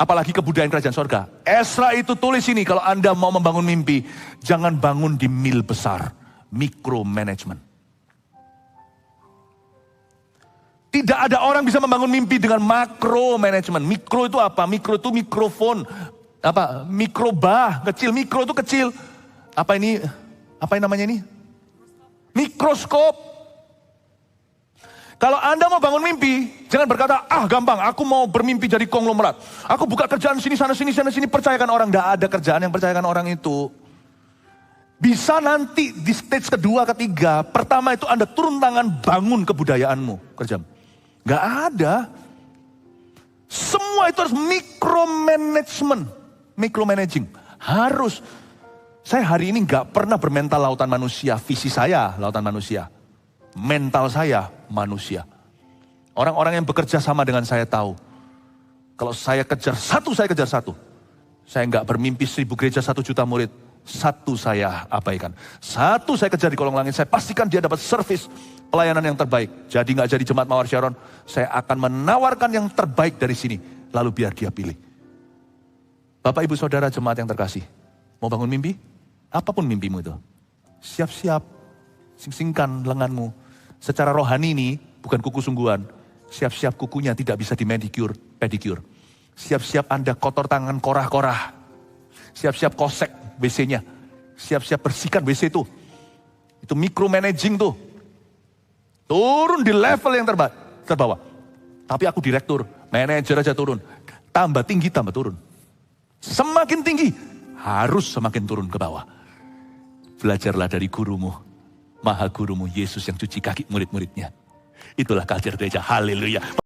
apalagi kebudayaan kerajaan sorga. Esra itu tulis ini, kalau Anda mau membangun mimpi, jangan bangun di mil besar, micromanagement. Tidak ada orang bisa membangun mimpi dengan makro management. Mikro itu apa? Mikro itu mikrofon. Apa? Mikrobah, kecil. Mikro itu kecil. Apa ini? Apa yang namanya ini? Mikroskop. Kalau Anda mau bangun mimpi, jangan berkata, gampang, aku mau bermimpi jadi konglomerat. Aku buka kerjaan sini, sana, sini, percayakan orang. Tidak ada kerjaan yang percayakan orang itu. Bisa nanti di stage kedua, ketiga, pertama itu Anda turun tangan, bangun kebudayaanmu, kerjamu. Gak ada. Semua itu harus micromanaging. Harus. Saya hari ini gak pernah bermental lautan manusia. Visi saya lautan manusia. Mental saya manusia. Orang-orang yang bekerja sama dengan saya tahu. Kalau saya kejar satu, saya kejar satu. Saya gak bermimpi 1000 gereja 1 juta murid. Satu saya abaikan. Satu saya kejar di kolong langit. Saya pastikan dia dapat service pelayanan yang terbaik. Jadi gak jadi jemaat Mawar Sharon. Saya akan menawarkan yang terbaik dari sini. Lalu biar dia pilih. Bapak ibu saudara jemaat yang terkasih. Mau bangun mimpi? Apapun mimpimu itu. Siap-siap. Sing-singkan lenganmu. Secara rohani ini bukan kuku sungguhan. Siap-siap kukunya tidak bisa di manicure, pedicure. Siap-siap Anda kotor tangan korah-korah. Siap-siap kosek WC-nya. Siap-siap bersihkan WC itu. Itu micromanaging tuh. Turun di level yang terbawah. Tapi aku direktur, manajer aja turun. Tambah tinggi, tambah turun. Semakin tinggi, harus semakin turun ke bawah. Belajarlah dari gurumu, maha gurumu Yesus yang cuci kaki murid-muridnya. Itulah culture gereja, haleluya.